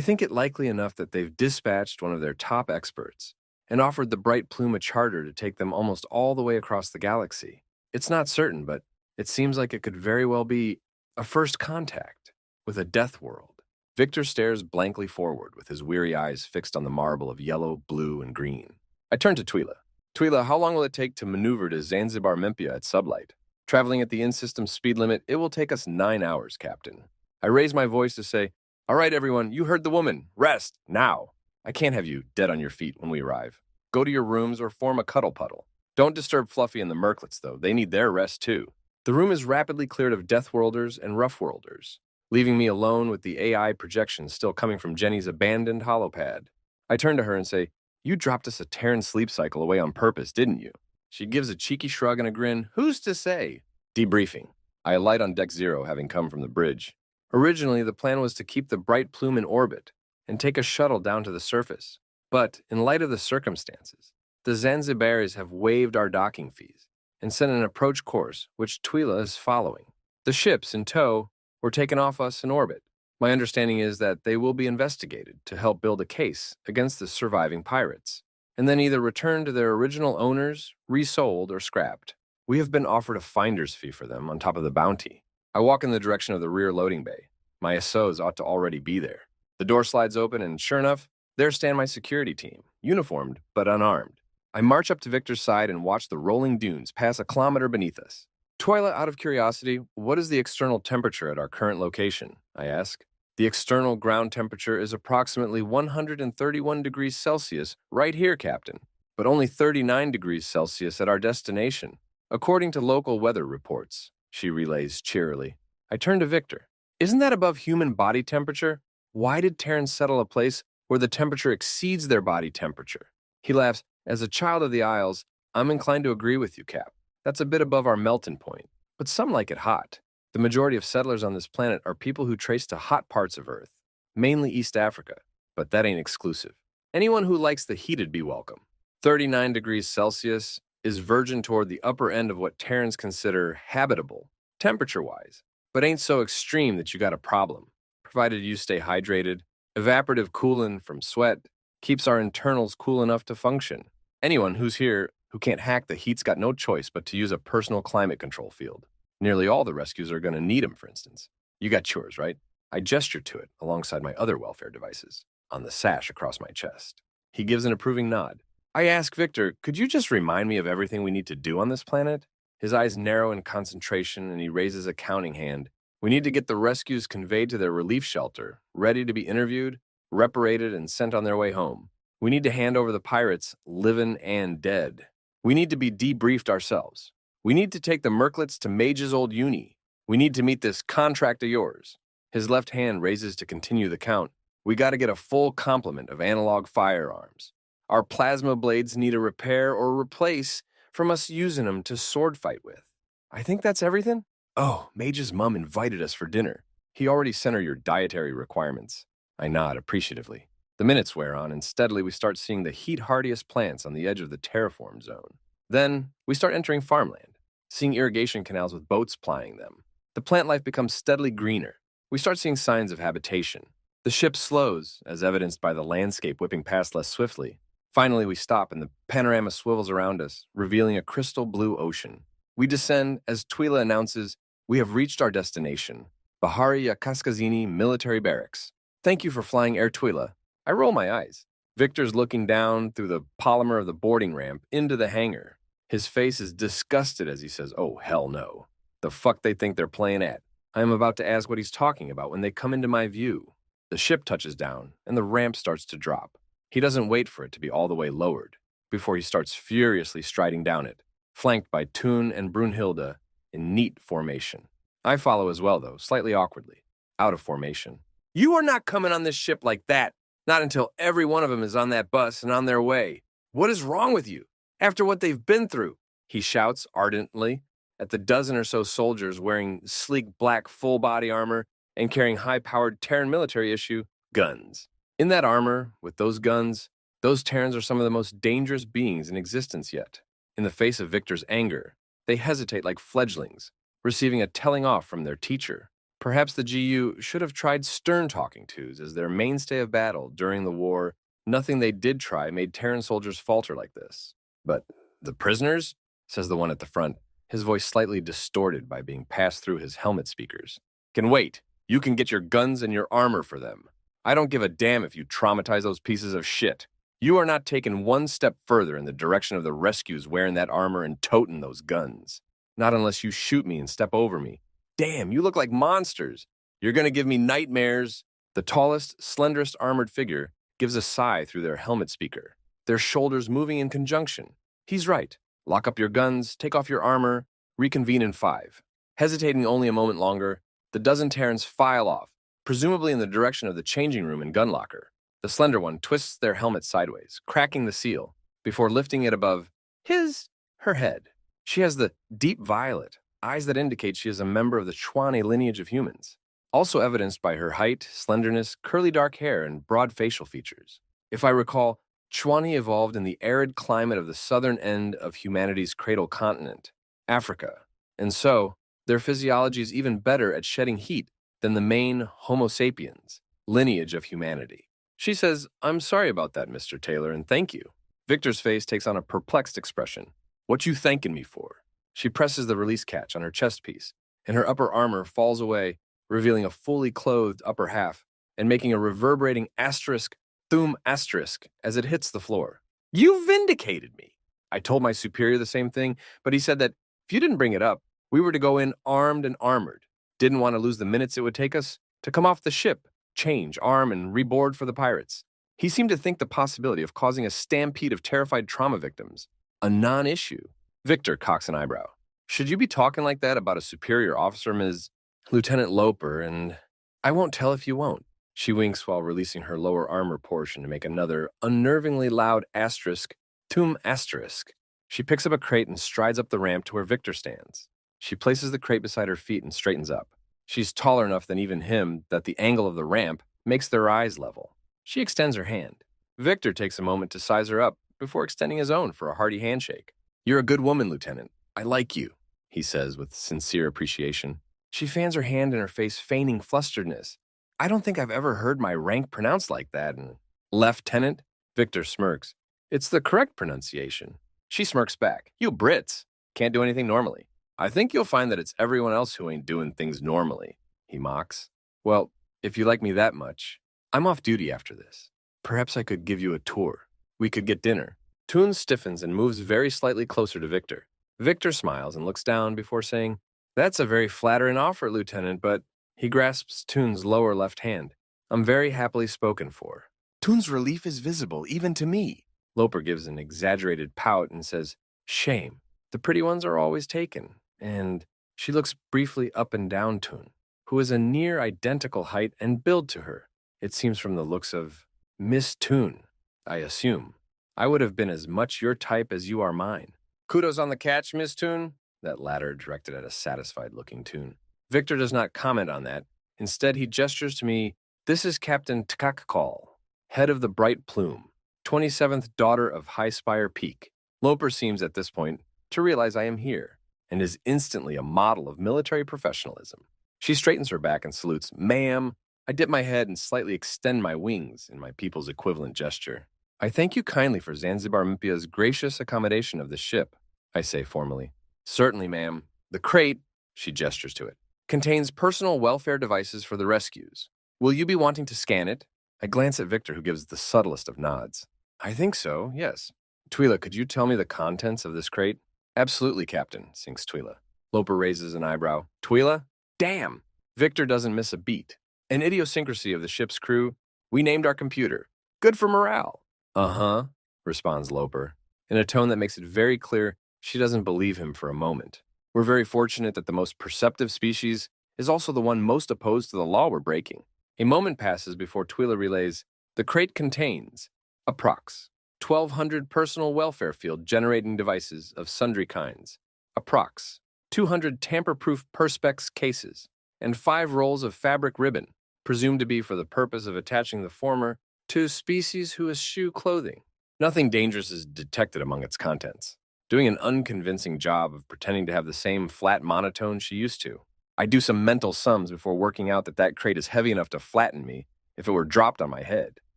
think it likely enough that they've dispatched one of their top experts and offered the bright plume a charter to take them almost all the way across the galaxy. It's not certain, but it seems like it could very well be a first contact with a death world. Victor stares blankly forward with his weary eyes fixed on the marble of yellow, blue, and green. I turn to Twyla. Twyla, how long will it take to maneuver to Zanzibar Mempia at sublight? Traveling at the in-system speed limit, it will take us 9 hours, Captain. I raise my voice to say, all right, everyone, you heard the woman. Rest, now. I can't have you dead on your feet when we arrive. Go to your rooms or form a cuddle puddle. Don't disturb Fluffy and the Merklets, though. They need their rest, too. The room is rapidly cleared of Deathworlders and Roughworlders, leaving me alone with the AI projections still coming from Jenny's abandoned holopad. I turn to her and say, you dropped us a Terran sleep cycle away on purpose, didn't you? She gives a cheeky shrug and a grin. Who's to say? Debriefing. I alight on Deck 0, having come from the bridge. Originally, the plan was to keep the bright plume in orbit and take a shuttle down to the surface. But, in light of the circumstances, the Zanzibaris have waived our docking fees and sent an approach course, which Twyla is following. The ships, in tow, were taken off us in orbit. My understanding is that they will be investigated to help build a case against the surviving pirates, and then either returned to their original owners, resold, or scrapped. We have been offered a finder's fee for them on top of the bounty. I walk in the direction of the rear loading bay. My SOs ought to already be there. The door slides open, and sure enough, there stand my security team, uniformed but unarmed. I march up to Victor's side and watch the rolling dunes pass a kilometer beneath us. Twyla, out of curiosity, what is the external temperature at our current location? I ask. The external ground temperature is approximately 131 degrees Celsius right here, Captain, but only 39 degrees Celsius at our destination, according to local weather reports, she relays cheerily. I turn to Victor. Isn't that above human body temperature? Why did Terrans settle a place where the temperature exceeds their body temperature? He laughs. As a child of the Isles, I'm inclined to agree with you, Cap. That's a bit above our melting point, but some like it hot. The majority of settlers on this planet are people who trace to hot parts of Earth, mainly East Africa, but that ain't exclusive. Anyone who likes the heated be welcome. 39 degrees Celsius is verging toward the upper end of what Terrans consider habitable, temperature-wise, but ain't so extreme that you got a problem, provided you stay hydrated. Evaporative coolant from sweat keeps our internals cool enough to function. Anyone who's here who can't hack the heat's got no choice but to use a personal climate control field. Nearly all the rescues are going to need them, for instance. You got yours, right? I gesture to it alongside my other welfare devices, on the sash across my chest. He gives an approving nod. I ask Victor, could you just remind me of everything we need to do on this planet? His eyes narrow in concentration, and he raises a counting hand. We need to get the rescues conveyed to their relief shelter, ready to be interviewed, reparated, and sent on their way home. We need to hand over the pirates, living and dead. We need to be debriefed ourselves. We need to take the Merklets to Mage's old uni. We need to meet this contract of yours. His left hand raises to continue the count. We got to get a full complement of analog firearms. Our plasma blades need a repair or replace from us using them to sword fight with. I think that's everything. Oh, Mage's mom invited us for dinner. He already sent her your dietary requirements. I nod appreciatively. The minutes wear on, and steadily we start seeing the heat-hardiest plants on the edge of the terraform zone. Then, we start entering farmland, seeing irrigation canals with boats plying them. The plant life becomes steadily greener. We start seeing signs of habitation. The ship slows, as evidenced by the landscape whipping past less swiftly. Finally, we stop, and the panorama swivels around us, revealing a crystal blue ocean. We descend as Twila announces, "We have reached our destination, Bahari Kaskazini Military Barracks. Thank you for flying Air Twila." I roll my eyes. Victor's looking down through the polymer of the boarding ramp into the hangar. His face is disgusted as he says, "Oh, hell no. The fuck they think they're playing at?" I am about to ask what he's talking about when they come into my view. The ship touches down, and the ramp starts to drop. He doesn't wait for it to be all the way lowered before he starts furiously striding down it, flanked by Toon and Brunhilde in neat formation. I follow as well, though, slightly awkwardly, out of formation. "You are not coming on this ship like that. Not until every one of them is on that bus and on their way. What is wrong with you? After what they've been through," he shouts ardently at the dozen or so soldiers wearing sleek black full-body armor and carrying high-powered Terran military issue guns. In that armor, with those guns, those Terrans are some of the most dangerous beings in existence yet. In the face of Victor's anger, they hesitate like fledglings, receiving a telling off from their teacher. Perhaps the GU should have tried stern talking tos as their mainstay of battle during the war. Nothing they did try made Terran soldiers falter like this. "But the prisoners?" says the one at the front, his voice slightly distorted by being passed through his helmet speakers. "Can wait. You can get your guns and your armor for them. I don't give a damn if you traumatize those pieces of shit. You are not taking one step further in the direction of the rescues wearing that armor and toting those guns. Not unless you shoot me and step over me. Damn, you look like monsters. You're gonna give me nightmares." The tallest, slenderest armored figure gives a sigh through their helmet speaker, their shoulders moving in conjunction. He's right. Lock up your guns, take off your armor, reconvene in 5. Hesitating only a moment longer, the dozen Terrans file off, presumably in the direction of the changing room and gun locker. The slender one twists their helmet sideways, cracking the seal, before lifting it above her head. She has the deep violet, eyes that indicate she is a member of the Chwani lineage of humans, also evidenced by her height, slenderness, curly dark hair, and broad facial features. If I recall, Chwani evolved in the arid climate of the southern end of humanity's cradle continent, Africa, and so their physiology is even better at shedding heat than the main Homo sapiens lineage of humanity. She says, "I'm sorry about that, Mr. Taylor, and thank you." Victor's face takes on a perplexed expression. "What you thanking me for?" She presses the release catch on her chest piece, and her upper armor falls away, revealing a fully clothed upper half and making a reverberating asterisk, thum asterisk, as it hits the floor. "You vindicated me." I told my superior the same thing, but he said that if you didn't bring it up, we were to go in armed and armored. Didn't want to lose the minutes it would take us to come off the ship, change, arm, and reboard for the pirates. He seemed to think the possibility of causing a stampede of terrified trauma victims a non-issue. Victor cocks an eyebrow. "Should you be talking like that about a superior officer, Ms. Lieutenant Loper, and I won't tell if you won't." She winks while releasing her lower armor portion to make another unnervingly loud asterisk, thum asterisk. She picks up a crate and strides up the ramp to where Victor stands. She places the crate beside her feet and straightens up. She's taller enough than even him that the angle of the ramp makes their eyes level. She extends her hand. Victor takes a moment to size her up before extending his own for a hearty handshake. "You're a good woman, Lieutenant. I like you," he says with sincere appreciation. She fans her hand in her face, feigning flusteredness. I don't think I've ever heard my rank pronounced like that. And Lieutenant? Victor smirks. "It's the correct pronunciation." She smirks back. "You Brits can't do anything normally." "I think you'll find that it's everyone else who ain't doing things normally," he mocks. "Well, if you like me that much, I'm off duty after this. Perhaps I could give you a tour. We could get dinner." Toon stiffens and moves very slightly closer to Victor. Victor smiles and looks down before saying, "That's a very flattering offer, Lieutenant, but—" He grasps Toon's lower left hand. "I'm very happily spoken for." Toon's relief is visible, even to me. Loper gives an exaggerated pout and says, "Shame. The pretty ones are always taken." And she looks briefly up and down Toon, who is a near identical height and build to her. It seems from the looks of Miss Toon, I assume. I would have been as much your type as you are mine. Kudos on the catch, Miss Toon. That latter directed at a satisfied-looking Toon. Victor does not comment on that. Instead, he gestures to me. This is Captain Tkakal, head of the Bright Plume, 27th daughter of High Spire Peak. Loper seems at this point to realize I am here, and is instantly a model of military professionalism. She straightens her back and salutes, "Ma'am." I dip my head and slightly extend my wings in my people's equivalent gesture. "I thank you kindly for Zanzibar Mpia's gracious accommodation of the ship," I say formally. "Certainly, ma'am. The crate," she gestures to it, "contains personal welfare devices for the rescues. Will you be wanting to scan it?" I glance at Victor, who gives the subtlest of nods. "I think so, yes. Twyla, could you tell me the contents of this crate?" "Absolutely, Captain," sinks Twyla. Loper raises an eyebrow. "Twyla? Damn!" Victor doesn't miss a beat. An idiosyncrasy of the ship's crew. "We named our computer. Good for morale." "Uh-huh," responds Loper, in a tone that makes it very clear she doesn't believe him for a moment. "We're very fortunate that the most perceptive species is also the one most opposed to the law we're breaking." A moment passes before Twyla relays, "The crate contains, approx. 1,200 personal welfare field generating devices of sundry kinds, approx. 200 tamper-proof perspex cases, and 5 rolls of fabric ribbon, presumed to be for the purpose of attaching the former to species who eschew clothing. Nothing dangerous is detected among its contents." Doing an unconvincing job of pretending to have the same flat monotone she used to. I do some mental sums before working out that crate is heavy enough to flatten me if it were dropped on my head.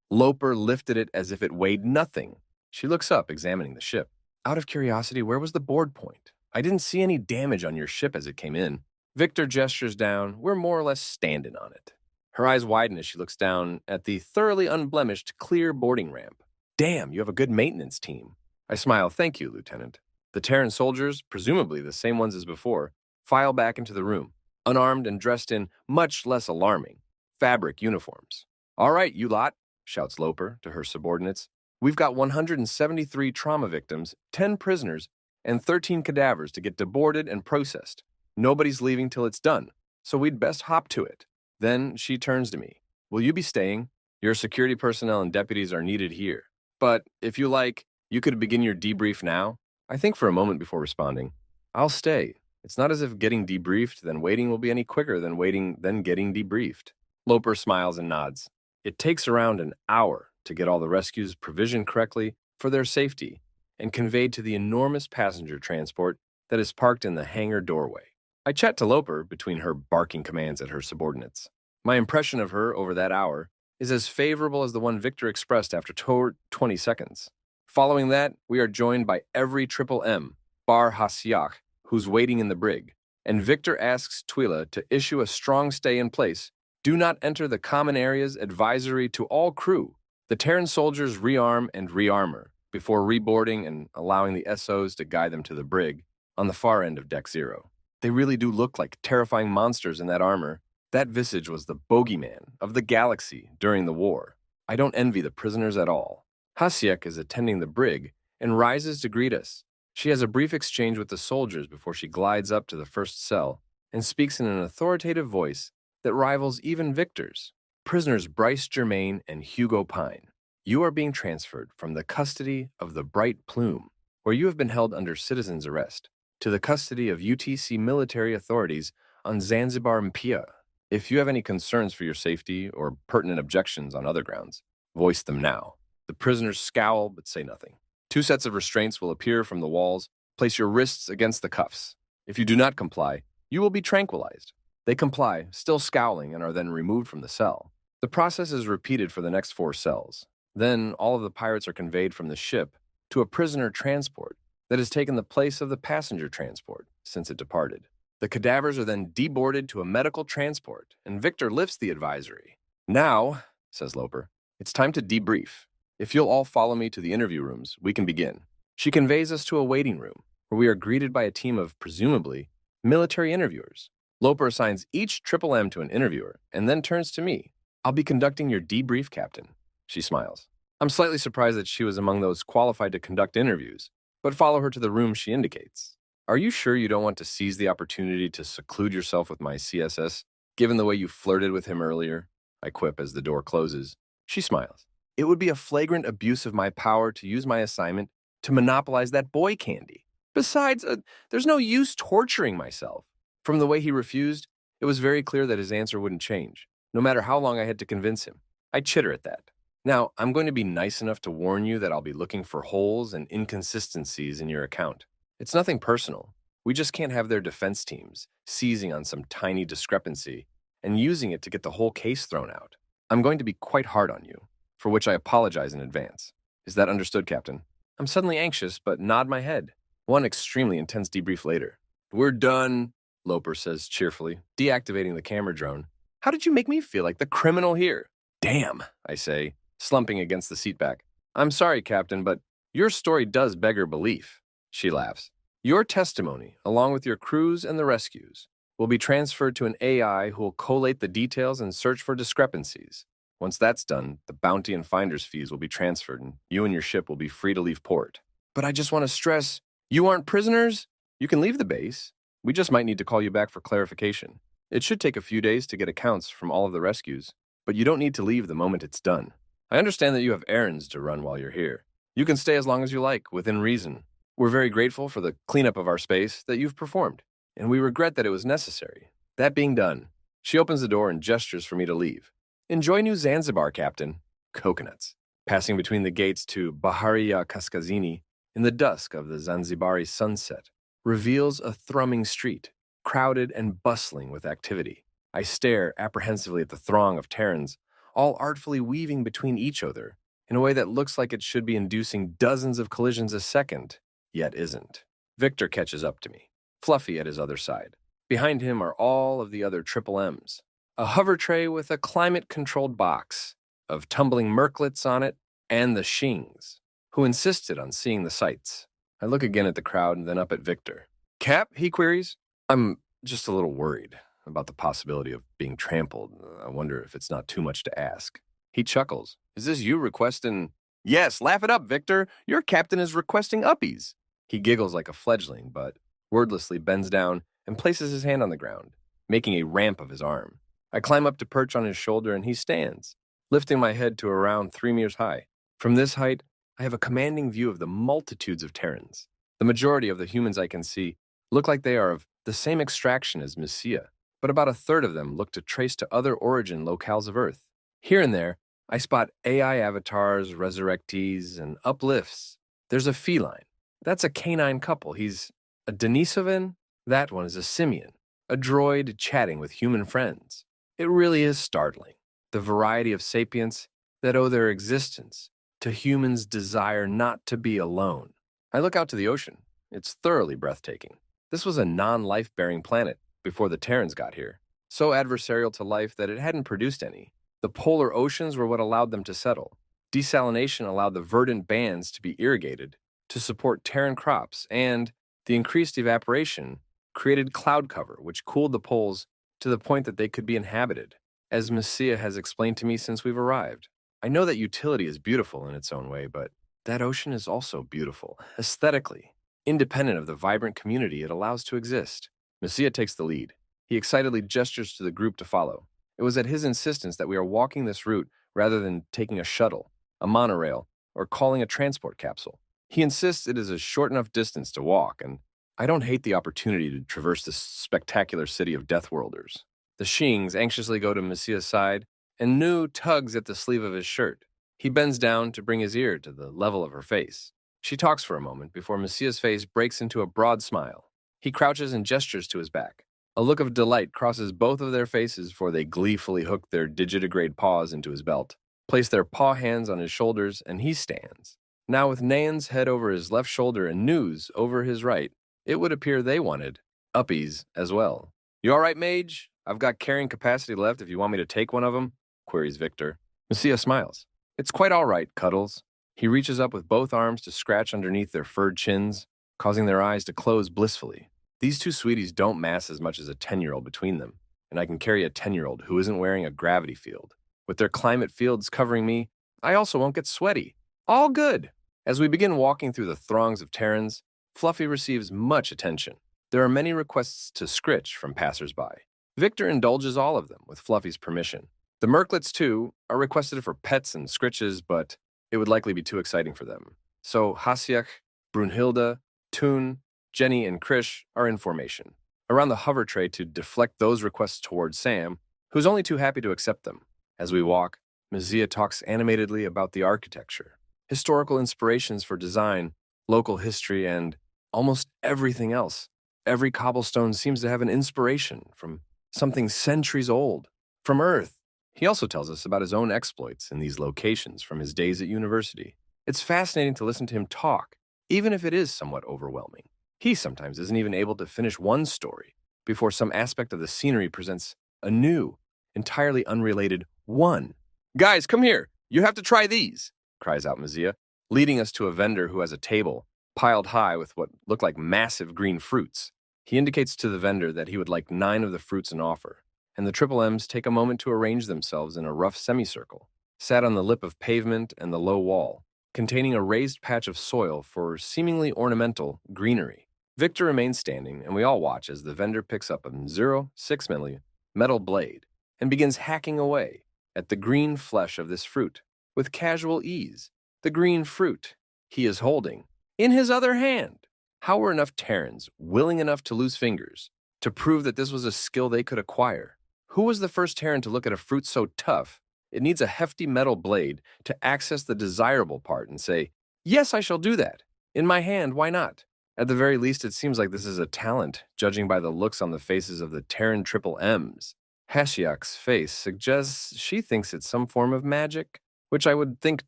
Loper lifted it as if it weighed nothing. She looks up, examining the ship. "Out of curiosity, where was the board point? I didn't see any damage on your ship as it came in." Victor gestures down. "We're more or less standing on it." Her eyes widen as she looks down at the thoroughly unblemished, clear boarding ramp. "Damn, you have a good maintenance team." I smile. "Thank you, Lieutenant." The Terran soldiers, presumably the same ones as before, file back into the room, unarmed and dressed in much less alarming fabric uniforms. "All right, you lot," shouts Loper to her subordinates. "We've got 173 trauma victims, 10 prisoners, and 13 cadavers to get deboarded and processed. Nobody's leaving till it's done, so we'd best hop to it." Then she turns to me. "Will you be staying? Your security personnel and deputies are needed here. But if you like, you could begin your debrief now." I think for a moment before responding. "I'll stay. It's not as if getting debriefed, then waiting will be any quicker than waiting, then getting debriefed." Loper smiles and nods. It takes around an hour to get all the rescues provisioned correctly for their safety and conveyed to the enormous passenger transport that is parked in the hangar doorway. I chat to Loper between her barking commands at her subordinates. My impression of her over that hour is as favorable as the one Victor expressed after 20 seconds. Following that, we are joined by every triple M, bar Hasiak, who's waiting in the brig, and Victor asks Twyla to issue a strong stay in place. "Do not enter the common areas advisory to all crew." The Terran soldiers rearm and rearmor before reboarding and allowing the SOs to guide them to the brig on the far end of Deck Zero. They really do look like terrifying monsters in that armor. That visage was the bogeyman of the galaxy during the war. I don't envy the prisoners at all. Hasiak is attending the brig and rises to greet us. She has a brief exchange with the soldiers before she glides up to the first cell and speaks in an authoritative voice that rivals even Victor's. "Prisoners Bryce Germain and Hugo Pine, you are being transferred from the custody of the Bright Plume, where you have been held under citizen's arrest, to the custody of UTC military authorities on Zanzibar Mpia. If you have any concerns for your safety or pertinent objections on other grounds, voice them now." The prisoners scowl but say nothing. 2 sets of restraints will appear from the walls. Place your wrists against the cuffs. If you do not comply, you will be tranquilized. They comply, still scowling, and are then removed from the cell. The process is repeated for the next 4 cells. Then all of the pirates are conveyed from the ship to a prisoner transport that has taken the place of the passenger transport since it departed. The cadavers are then deboarded to a medical transport, and Victor lifts the advisory. "Now," says Loper, "it's time to debrief. If you'll all follow me to the interview rooms, we can begin." She conveys us to a waiting room, where we are greeted by a team of, presumably, military interviewers. Loper assigns each triple M to an interviewer and then turns to me. "I'll be conducting your debrief, Captain." She smiles. I'm slightly surprised that she was among those qualified to conduct interviews, but follow her to the room she indicates. "Are you sure you don't want to seize the opportunity to seclude yourself with my CSS, given the way you flirted with him earlier?" I quip as the door closes. She smiles. "It would be a flagrant abuse of my power to use my assignment to monopolize that boy candy. Besides, there's no use torturing myself." From the way he refused, it was very clear that his answer wouldn't change, no matter how long I had to convince him. I chitter at that. "Now, I'm going to be nice enough to warn you that I'll be looking for holes and inconsistencies in your account. It's nothing personal. We just can't have their defense teams seizing on some tiny discrepancy and using it to get the whole case thrown out. I'm going to be quite hard on you, for which I apologize in advance. Is that understood, Captain?" I'm suddenly anxious, but nod my head. One extremely intense debrief later. "We're done," Loper says cheerfully, deactivating the camera drone. "How did you make me feel like the criminal here?" "Damn," I say, slumping against the seatback. "I'm sorry, Captain, but your story does beggar belief." She laughs. "Your testimony, along with your crews and the rescues, will be transferred to an AI who will collate the details and search for discrepancies. Once that's done, the bounty and finder's fees will be transferred, and you and your ship will be free to leave port." "But I just want to stress, you aren't prisoners. You can leave the base. We just might need to call you back for clarification. It should take a few days to get accounts from all of the rescues, but you don't need to leave the moment it's done. I understand that you have errands to run while you're here. You can stay as long as you like, within reason. We're very grateful for the cleanup of our space that you've performed, and we regret that it was necessary. That being done," she opens the door and gestures for me to leave. "Enjoy New Zanzibar, Captain." Coconuts. Passing between the gates to Baharia Kaskazini in the dusk of the Zanzibari sunset reveals a thrumming street, crowded and bustling with activity. I stare apprehensively at the throng of Terrans, all artfully weaving between each other in a way that looks like it should be inducing dozens of collisions a second, yet isn't. Victor catches up to me, Fluffy at his other side. Behind him are all of the other triple M's. A hover tray with a climate-controlled box of tumbling merklets on it, and the Shings, who insisted on seeing the sights. I look again at the crowd and then up at Victor. "Cap?" he queries. "I'm just a little worried about the possibility of being trampled. I wonder if it's not too much to ask." He chuckles. "Is this you requesting—" "Yes, laugh it up, Victor. Your captain is requesting uppies." He giggles like a fledgling, but wordlessly bends down and places his hand on the ground, making a ramp of his arm. I climb up to perch on his shoulder, and he stands, lifting my head to around 3 meters high. From this height, I have a commanding view of the multitudes of Terrans. The majority of the humans I can see look like they are of the same extraction as Messia, but about a third of them look to trace to other origin locales of Earth. Here and there, I spot AI avatars, resurrectees, and uplifts. There's a feline. That's a canine couple. He's a Denisovan. That one is a simian, a droid chatting with human friends. It really is startling, the variety of sapients that owe their existence to humans' desire not to be alone. I look out to the ocean. It's thoroughly breathtaking. This was a non-life-bearing planet before the Terrans got here, so adversarial to life that it hadn't produced any. The polar oceans were what allowed them to settle. Desalination allowed the verdant bands to be irrigated to support Terran crops, and the increased evaporation created cloud cover, which cooled the poles to the point that they could be inhabited, as Messia has explained to me since we've arrived. I know that utility is beautiful in its own way, but that ocean is also beautiful, aesthetically, independent of the vibrant community it allows to exist. Messia takes the lead. He excitedly gestures to the group to follow. It was at his insistence that we are walking this route rather than taking a shuttle, a monorail, or calling a transport capsule. He insists it is a short enough distance to walk, and I don't hate the opportunity to traverse this spectacular city of Deathworlders. The Shings anxiously go to Messia's side, and Nu tugs at the sleeve of his shirt. He bends down to bring his ear to the level of her face. She talks for a moment before Messia's face breaks into a broad smile. He crouches and gestures to his back. A look of delight crosses both of their faces before they gleefully hook their digitigrade paws into his belt, place their paw hands on his shoulders, and he stands. Now with Nayan's head over his left shoulder and Nu's over his right, it would appear they wanted uppies as well. "You all right, Mage? I've got carrying capacity left if you want me to take one of them," queries Victor. Messia smiles. "It's quite all right, Cuddles." He reaches up with both arms to scratch underneath their furred chins, causing their eyes to close blissfully. These two sweeties don't mass as much as a 10-year-old between them, and I can carry a 10-year-old who isn't wearing a gravity field. With their climate fields covering me, I also won't get sweaty. All good. As we begin walking through the throngs of Terrans, Fluffy receives much attention. There are many requests to scritch from passersby. Victor indulges all of them with Fluffy's permission. The Merklets, too, are requested for pets and scritches, but it would likely be too exciting for them. So Hasiak, Brunhilde, Toon, Jenny, and Krish are in formation, around the hover tray to deflect those requests towards Sam, who's only too happy to accept them. As we walk, Mazia talks animatedly about the architecture, historical inspirations for design, local history, and almost everything else. Every cobblestone seems to have an inspiration from something centuries old, from Earth. He also tells us about his own exploits in these locations from his days at university. It's fascinating to listen to him talk, even if it is somewhat overwhelming. He sometimes isn't even able to finish one story before some aspect of the scenery presents a new, entirely unrelated one. "Guys, come here! You have to try these!" cries out Mazia, leading us to a vendor who has a table piled high with what look like massive green fruits. He indicates to the vendor that he would like 9 of the fruits in offer, and the Triple M's take a moment to arrange themselves in a rough semicircle, sat on the lip of pavement and the low wall, containing a raised patch of soil for seemingly ornamental greenery. Victor remains standing, and we all watch as the vendor picks up a 0.6 metal blade and begins hacking away at the green flesh of this fruit with casual ease. The green fruit he is holding in his other hand. How were enough Terrans willing enough to lose fingers to prove that this was a skill they could acquire? Who was the first Terran to look at a fruit so tough it needs a hefty metal blade to access the desirable part and say, "Yes, I shall do that. In my hand, why not?" At the very least, it seems like this is a talent, judging by the looks on the faces of the Terran Triple M's. Hashiak's face suggests she thinks it's some form of magic, which I would think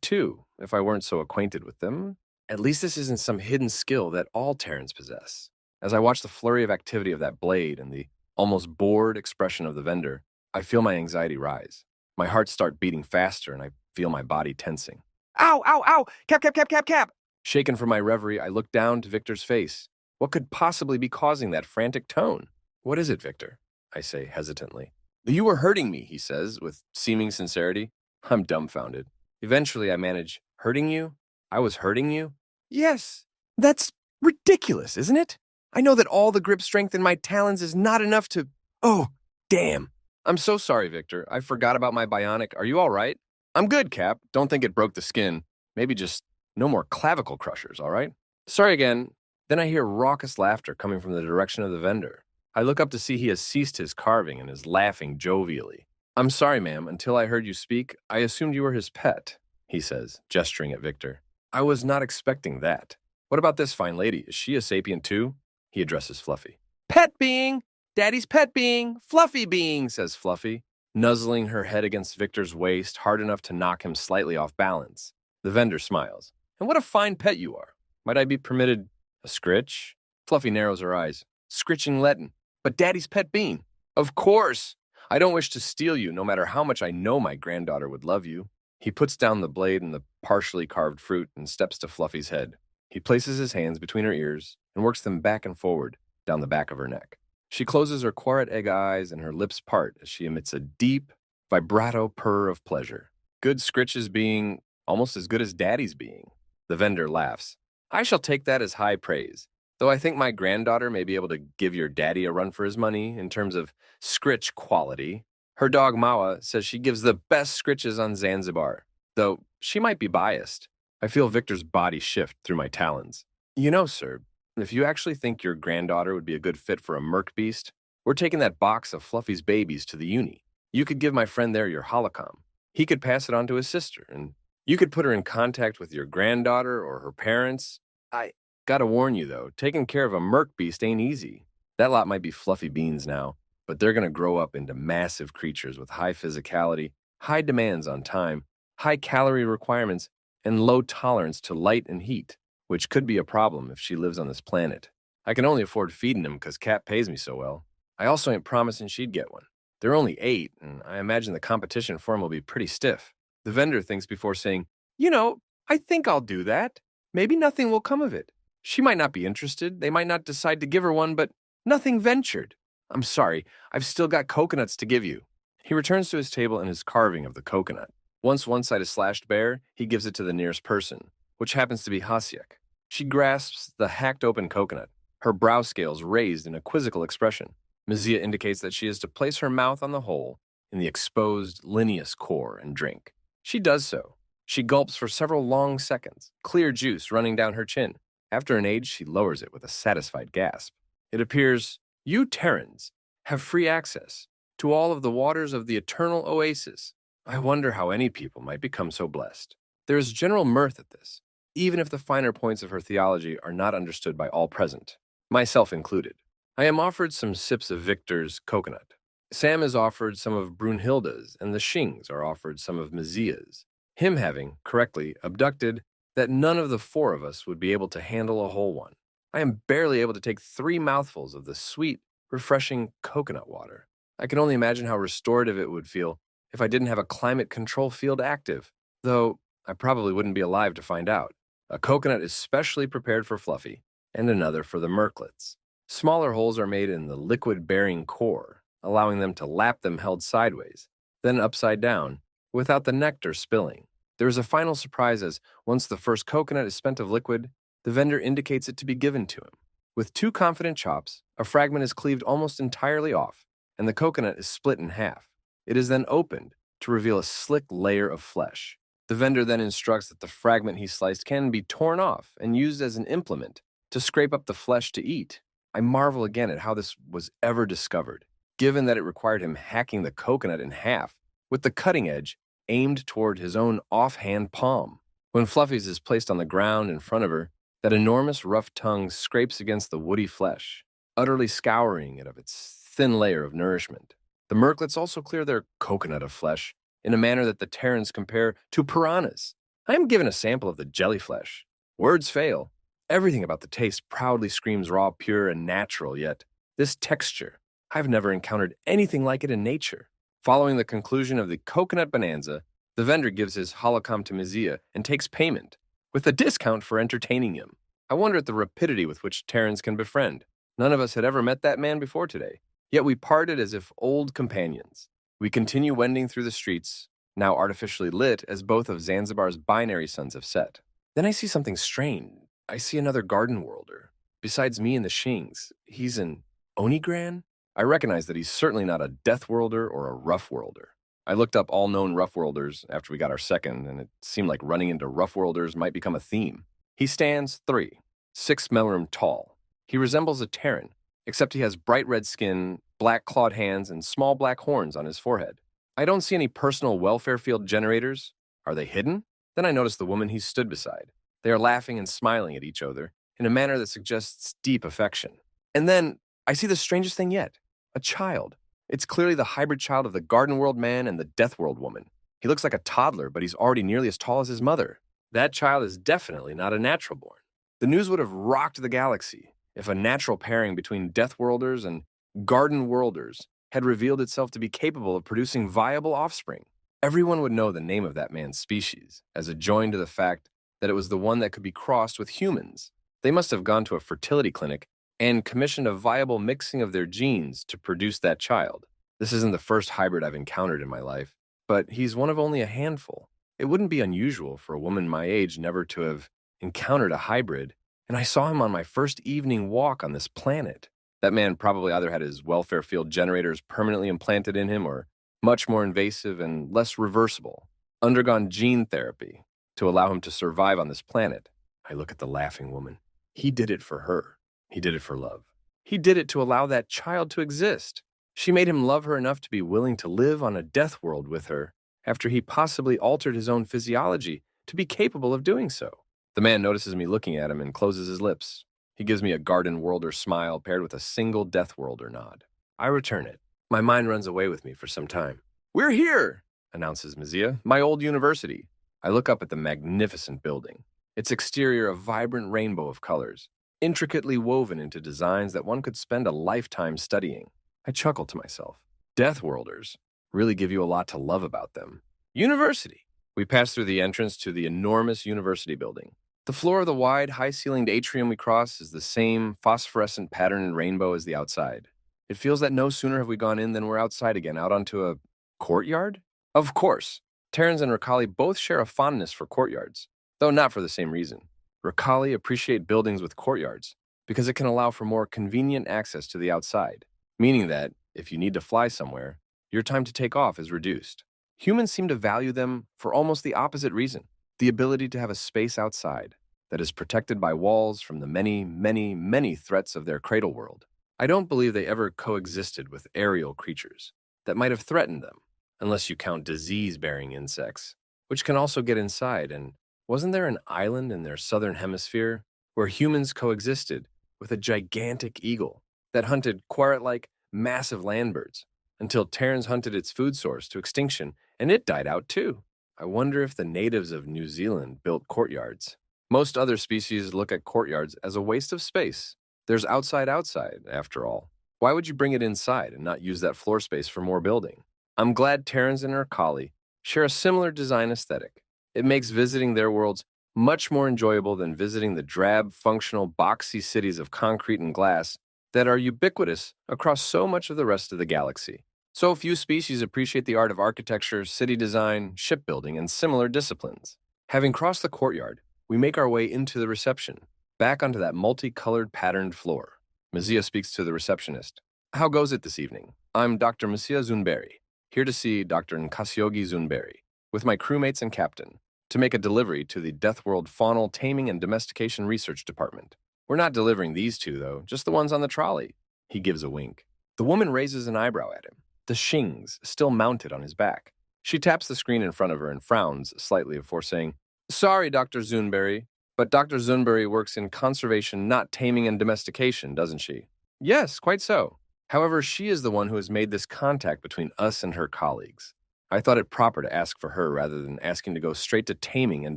too, if I weren't so acquainted with them. At least this isn't some hidden skill that all Terrans possess. As I watch the flurry of activity of that blade and the almost bored expression of the vendor, I feel my anxiety rise. My heart starts beating faster and I feel my body tensing. "Ow, ow, ow! Cap, cap, cap, cap, cap!" Shaken from my reverie, I look down to Victor's face. What could possibly be causing that frantic tone? "What is it, Victor?" I say hesitantly. "You were hurting me," he says, with seeming sincerity. I'm dumbfounded. Eventually, I manage, "Hurting you? I was hurting you?" "Yes. That's ridiculous, isn't it? I know that all the grip strength in my talons is not enough to... Oh, damn. I'm so sorry, Victor. I forgot about my bionic. Are you all right?" "I'm good, Cap. Don't think it broke the skin. Maybe just no more clavicle crushers, all right?" "Sorry again." Then I hear raucous laughter coming from the direction of the vendor. I look up to see he has ceased his carving and is laughing jovially. "I'm sorry, ma'am. Until I heard you speak, I assumed you were his pet," he says, gesturing at Victor. "I was not expecting that. What about this fine lady? Is she a sapient too?" He addresses Fluffy. "Pet being! Daddy's pet being! Fluffy being!" says Fluffy, nuzzling her head against Victor's waist hard enough to knock him slightly off balance. The vendor smiles. "And what a fine pet you are. Might I be permitted a scritch?" Fluffy narrows her eyes. "Scritching Letton. But Daddy's pet being." "Of course. I don't wish to steal you, no matter how much I know my granddaughter would love you." He puts down the blade and the partially carved fruit and steps to Fluffy's head. He places his hands between her ears and works them back and forward down the back of her neck. She closes her quarret egg eyes and her lips part as she emits a deep, vibrato purr of pleasure. Good scritches being almost as good as Daddy's being. The vendor laughs. "I shall take that as high praise, though I think my granddaughter may be able to give your daddy a run for his money in terms of scritch quality. Her dog Mawa says she gives the best scritches on Zanzibar, though she might be biased." I feel Victor's body shift through my talons. "You know, sir, if you actually think your granddaughter would be a good fit for a merc beast, we're taking that box of Fluffy's babies to the uni. You could give my friend there your holocom. He could pass it on to his sister, and you could put her in contact with your granddaughter or her parents. I gotta warn you, though, taking care of a merc beast ain't easy. That lot might be fluffy beans now, but they're gonna grow up into massive creatures with high physicality, high demands on time, high calorie requirements, and low tolerance to light and heat, which could be a problem if she lives on this planet. I can only afford feeding them because Cat pays me so well. I also ain't promising she'd get one. They're only 8, and I imagine the competition for them will be pretty stiff." The vendor thinks before saying, "You know, I think I'll do that. Maybe nothing will come of it. She might not be interested, they might not decide to give her one, but nothing ventured. I'm sorry, I've still got coconuts to give you. He returns to his table and his carving of the coconut. Once one side is slashed bare, he gives it to the nearest person, which happens to be Hasyek. She grasps the hacked open coconut, her brow scales raised in a quizzical expression. Mazia indicates that she is to place her mouth on the hole in the exposed lineous core and drink. She does so. She gulps for several long seconds, clear juice running down her chin. After an age, she lowers it with a satisfied gasp. It appears, you Terrans have free access to all of the waters of the eternal oasis. I wonder how any people might become so blessed. There is general mirth at this, even if the finer points of her theology are not understood by all present, myself included. I am offered some sips of Victor's coconut. Sam is offered some of Brunhilde's, and the Shings are offered some of Mazia's. Him having, correctly, abducted that none of the four of us would be able to handle a whole one. I am barely able to take 3 mouthfuls of the sweet, refreshing coconut water. I can only imagine how restorative it would feel if I didn't have a climate control field active, though I probably wouldn't be alive to find out. A coconut is specially prepared for Fluffy, and another for the merklets. Smaller holes are made in the liquid-bearing core, allowing them to lap them held sideways, then upside down, without the nectar spilling. There is a final surprise as, once the first coconut is spent of liquid, the vendor indicates it to be given to him. With 2 confident chops, a fragment is cleaved almost entirely off, and the coconut is split in half. It is then opened to reveal a slick layer of flesh. The vendor then instructs that the fragment he sliced can be torn off and used as an implement to scrape up the flesh to eat. I marvel again at how this was ever discovered, given that it required him hacking the coconut in half, with the cutting edge aimed toward his own offhand palm. When Fluffy's is placed on the ground in front of her, that enormous rough tongue scrapes against the woody flesh, utterly scouring it of its thin layer of nourishment. The merklets also clear their coconut of flesh in a manner that the Terrans compare to piranhas. I am given a sample of the jellyflesh. Words fail. Everything about the taste proudly screams raw, pure, and natural, yet this texture, I've never encountered anything like it in nature. Following the conclusion of the coconut bonanza, the vendor gives his holocom to Mazia and takes payment, with a discount for entertaining him. I wonder at the rapidity with which Terrans can befriend. None of us had ever met that man before today, yet we parted as if old companions. We continue wending through the streets, now artificially lit as both of Zanzibar's binary suns have set. Then I see something strange. I see another garden worlder. Besides me and the Shings, he's an Onigran? I recognize that he's certainly not a death worlder or a rough worlder. I looked up all known rough worlders after we got our second, and it seemed like running into rough worlders might become a theme. He stands 3, 6 melrim tall. He resembles a Terran, except he has bright red skin, black clawed hands, and small black horns on his forehead. I don't see any personal welfare field generators. Are they hidden? Then I notice the woman he stood beside. They are laughing and smiling at each other in a manner that suggests deep affection. And then I see the strangest thing yet. A child. It's clearly the hybrid child of the Garden World man and the Death World woman. He looks like a toddler, but he's already nearly as tall as his mother. That child is definitely not a natural born. The news would have rocked the galaxy if a natural pairing between Death Worlders and Garden Worlders had revealed itself to be capable of producing viable offspring. Everyone would know the name of that man's species, as adjoined to the fact that it was the one that could be crossed with humans. They must have gone to a fertility clinic and commissioned a viable mixing of their genes to produce that child. This isn't the first hybrid I've encountered in my life, but he's one of only a handful. It wouldn't be unusual for a woman my age never to have encountered a hybrid, and I saw him on my first evening walk on this planet. That man probably either had his welfare field generators permanently implanted in him or, much more invasive and less reversible, undergone gene therapy to allow him to survive on this planet. I look at the laughing woman. He did it for her. He did it for love. He did it to allow that child to exist. She made him love her enough to be willing to live on a death world with her after he possibly altered his own physiology to be capable of doing so. The man notices me looking at him and closes his lips. He gives me a Garden Worlder smile paired with a single Death Worlder nod. I return it. My mind runs away with me for some time. "We're here," announces Mazia, "my old university." I look up at the magnificent building, its exterior a vibrant rainbow of colors, intricately woven into designs that one could spend a lifetime studying. I chuckle to myself. Death Worlders really give you a lot to love about them. University. We pass through the entrance to the enormous university building. The floor of the wide, high-ceilinged atrium we cross is the same phosphorescent pattern and rainbow as the outside. It feels that no sooner have we gone in than we're outside again, out onto a courtyard? Of course, Terrans and Rakali both share a fondness for courtyards, though not for the same reason. Rakali appreciate buildings with courtyards because it can allow for more convenient access to the outside, meaning that, if you need to fly somewhere, your time to take off is reduced. Humans seem to value them for almost the opposite reason: the ability to have a space outside that is protected by walls from the many, many, many threats of their cradle world. I don't believe they ever coexisted with aerial creatures that might have threatened them, unless you count disease-bearing insects, which can also get inside. And wasn't there an island in their southern hemisphere where humans coexisted with a gigantic eagle that hunted quarret-like massive landbirds until Terrans hunted its food source to extinction and it died out too? I wonder if the natives of New Zealand built courtyards. Most other species look at courtyards as a waste of space. There's outside, after all. Why would you bring it inside and not use that floor space for more building? I'm glad Terrans and Urkali share a similar design aesthetic. It makes visiting their worlds much more enjoyable than visiting the drab, functional, boxy cities of concrete and glass that are ubiquitous across so much of the rest of the galaxy. So few species appreciate the art of architecture, city design, shipbuilding, and similar disciplines. Having crossed the courtyard, we make our way into the reception, back onto that multicolored patterned floor. Mazia speaks to the receptionist. How goes it this evening? I'm Dr. Mazia Zunberi, here to see Dr. Nkasiogi Zunberi, with my crewmates and captain, to make a delivery to the Death World Faunal Taming and Domestication Research Department. We're not delivering these two, though, just the ones on the trolley. He gives a wink. The woman raises an eyebrow at him, the shings still mounted on his back. She taps the screen in front of her and frowns slightly before saying, Sorry, Dr. Zunberi, but Dr. Zunberi works in conservation, not taming and domestication, doesn't she? Yes, quite so. However, she is the one who has made this contact between us and her colleagues. I thought it proper to ask for her rather than asking to go straight to taming and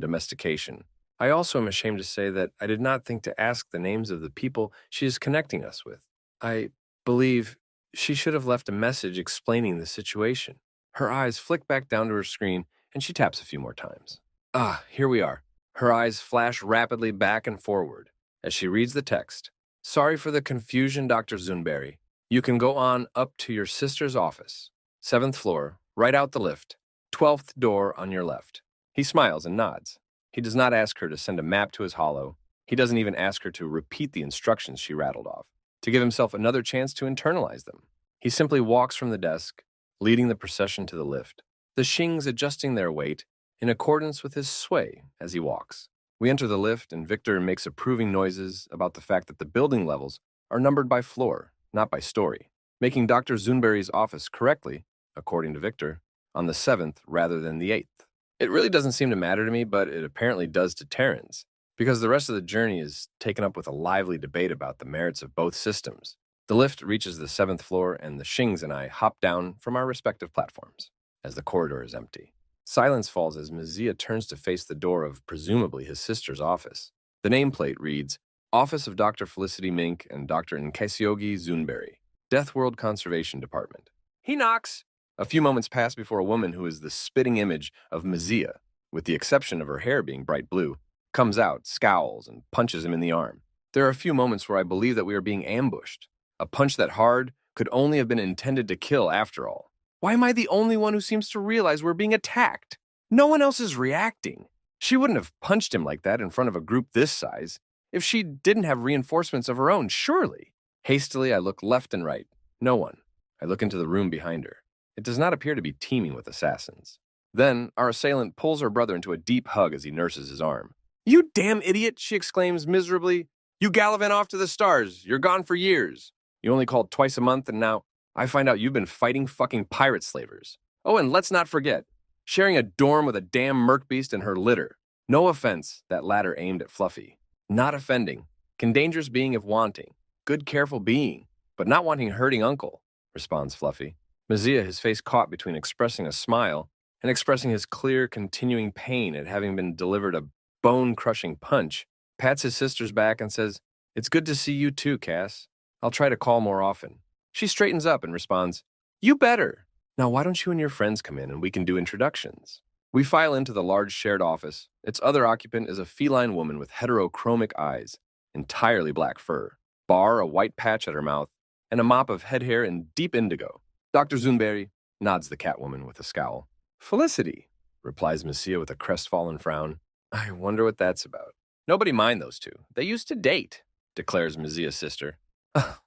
domestication. I also am ashamed to say that I did not think to ask the names of the people she is connecting us with. I believe she should have left a message explaining the situation. Her eyes flick back down to her screen, and she taps a few more times. Ah, here we are. Her eyes flash rapidly back and forward as she reads the text. Sorry for the confusion, Dr. Zunberi. You can go on up to your sister's office. 7th floor, right out the lift. 12th door on your left. He smiles and nods. He does not ask her to send a map to his holo. He doesn't even ask her to repeat the instructions she rattled off, to give himself another chance to internalize them. He simply walks from the desk, leading the procession to the lift, the shings adjusting their weight in accordance with his sway as he walks. We enter the lift, and Victor makes approving noises about the fact that the building levels are numbered by floor, not by story, making Dr. Zunberi's office correctly, according to Victor, on the 7th rather than the 8th. It really doesn't seem to matter to me, but it apparently does to Terrans, because the rest of the journey is taken up with a lively debate about the merits of both systems. The lift reaches the 7th floor, and the shings and I hop down from our respective platforms, as the corridor is empty. Silence falls as Mazia turns to face the door of, presumably, his sister's office. The nameplate reads, Office of Dr. Felicity Mink and Dr. Nkasiogi Zunberi, Death World Conservation Department. He knocks. A few moments pass before a woman who is the spitting image of Mazia, with the exception of her hair being bright blue, comes out, scowls, and punches him in the arm. There are a few moments where I believe that we are being ambushed. A punch that hard could only have been intended to kill after all. Why am I the only one who seems to realize we're being attacked? No one else is reacting. She wouldn't have punched him like that in front of a group this size if she didn't have reinforcements of her own, surely. Hastily, I look left and right. No one. I look into the room behind her. It does not appear to be teeming with assassins. Then, our assailant pulls her brother into a deep hug as he nurses his arm. You damn idiot, she exclaims miserably. You gallivant off to the stars. You're gone for years. You only called twice a month, and now I find out you've been fighting fucking pirate slavers. Oh, and let's not forget, sharing a dorm with a damn merc beast and her litter. No offense, that latter aimed at Fluffy. Not offending. Can dangerous being if wanting. Good careful being, but not wanting hurting uncle, responds Fluffy. Mazia, his face caught between expressing a smile and expressing his clear, continuing pain at having been delivered a bone-crushing punch, pats his sister's back and says, It's good to see you too, Cass. I'll try to call more often. She straightens up and responds, You better. Now why don't you and your friends come in and we can do introductions? We file into the large shared office. Its other occupant is a feline woman with heterochromic eyes, entirely black fur, bar a white patch at her mouth, and a mop of head hair in deep indigo. Dr. Zunari, nods the Catwoman with a scowl. Felicity, replies Messia with a crestfallen frown. I wonder what that's about. Nobody mind those two. They used to date, declares Messia's sister.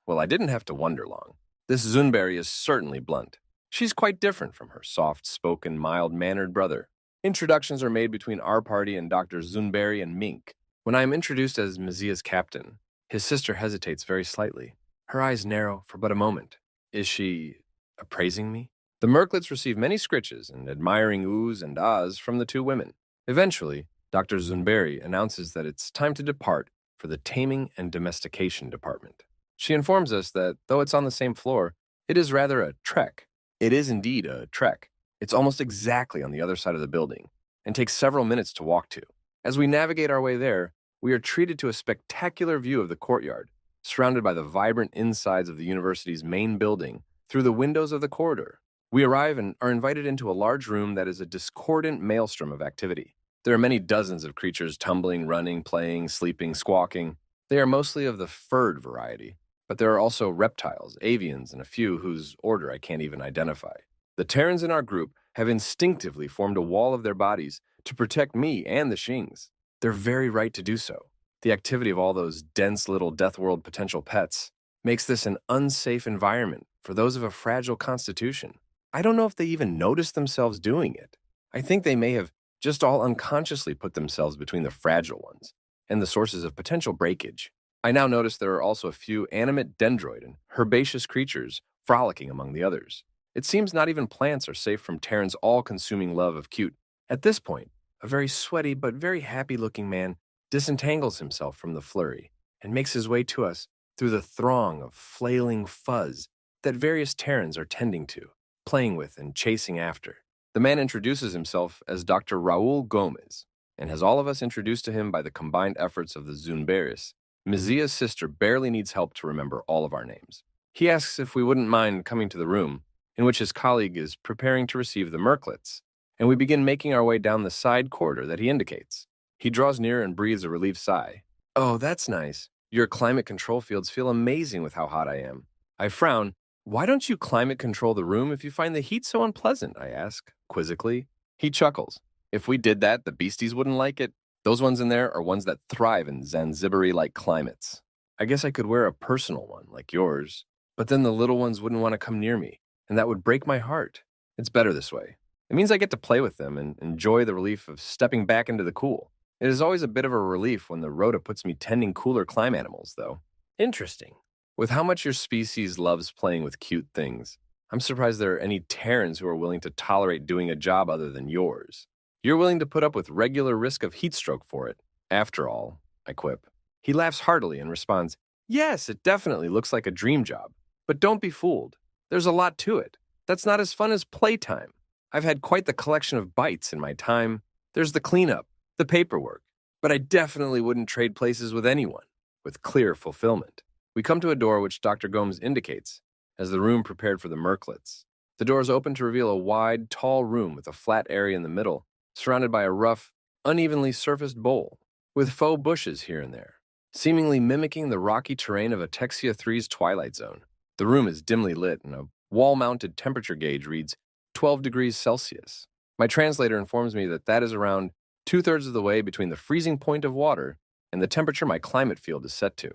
Well, I didn't have to wonder long. This Zunberry is certainly blunt. She's quite different from her soft-spoken, mild-mannered brother. Introductions are made between our party and Dr. Zunberry and Mink. When I am introduced as Messia's captain, his sister hesitates very slightly. Her eyes narrow for but a moment. Is she appraising me? The Merklets receive many scritches and admiring oohs and ahs from the two women. Eventually, Dr. Zunberry announces that it's time to depart for the Taming and Domestication Department. She informs us that, though it's on the same floor, it is rather a trek. It is indeed a trek. It's almost exactly on the other side of the building, and takes several minutes to walk to. As we navigate our way there, we are treated to a spectacular view of the courtyard, surrounded by the vibrant insides of the university's main building through the windows of the corridor. We arrive and are invited into a large room that is a discordant maelstrom of activity. There are many dozens of creatures tumbling, running, playing, sleeping, squawking. They are mostly of the furred variety, but there are also reptiles, avians, and a few whose order I can't even identify. The Terrans in our group have instinctively formed a wall of their bodies to protect me and the Shings. They're very right to do so. The activity of all those dense little Death World potential pets makes this an unsafe environment for those of a fragile constitution. I don't know if they even notice themselves doing it. I think they may have just all unconsciously put themselves between the fragile ones and the sources of potential breakage. I now notice there are also a few animate dendroid and herbaceous creatures frolicking among the others. It seems not even plants are safe from Terran's all-consuming love of cute. At this point, a very sweaty but very happy-looking man disentangles himself from the flurry and makes his way to us through the throng of flailing fuzz that various Terrans are tending to, playing with and chasing after. The man introduces himself as Dr. Raul Gomez and has all of us introduced to him by the combined efforts of the Zunberis. Messia's sister barely needs help to remember all of our names. He asks if we wouldn't mind coming to the room in which his colleague is preparing to receive the Merklets, and we begin making our way down the side corridor that he indicates. He draws near and breathes a relieved sigh. Oh, that's nice. Your climate control fields feel amazing with how hot I am. I frown. Why don't you climate control the room if you find the heat so unpleasant? I ask, quizzically. He chuckles. If we did that, the beasties wouldn't like it. Those ones in there are ones that thrive in Zanzibar-like climates. I guess I could wear a personal one, like yours, but then the little ones wouldn't want to come near me, and that would break my heart. It's better this way. It means I get to play with them and enjoy the relief of stepping back into the cool. It is always a bit of a relief when the rota puts me tending cooler climb animals, though. Interesting. With how much your species loves playing with cute things, I'm surprised there are any Terrans who are willing to tolerate doing a job other than yours. You're willing to put up with regular risk of heat stroke for it. After all, I quip. He laughs heartily and responds, yes, it definitely looks like a dream job. But don't be fooled. There's a lot to it. That's not as fun as playtime. I've had quite the collection of bites in my time. There's the cleanup, the paperwork. But I definitely wouldn't trade places with anyone, with clear fulfillment. We come to a door which Dr. Gomes indicates as the room prepared for the Merklets. The door is open to reveal a wide, tall room with a flat area in the middle, surrounded by a rough, unevenly surfaced bowl, with faux bushes here and there, seemingly mimicking the rocky terrain of Atexia 3's Twilight Zone. The room is dimly lit, and a wall-mounted temperature gauge reads 12 degrees Celsius. My translator informs me that that is around 2/3 of the way between the freezing point of water and the temperature my climate field is set to.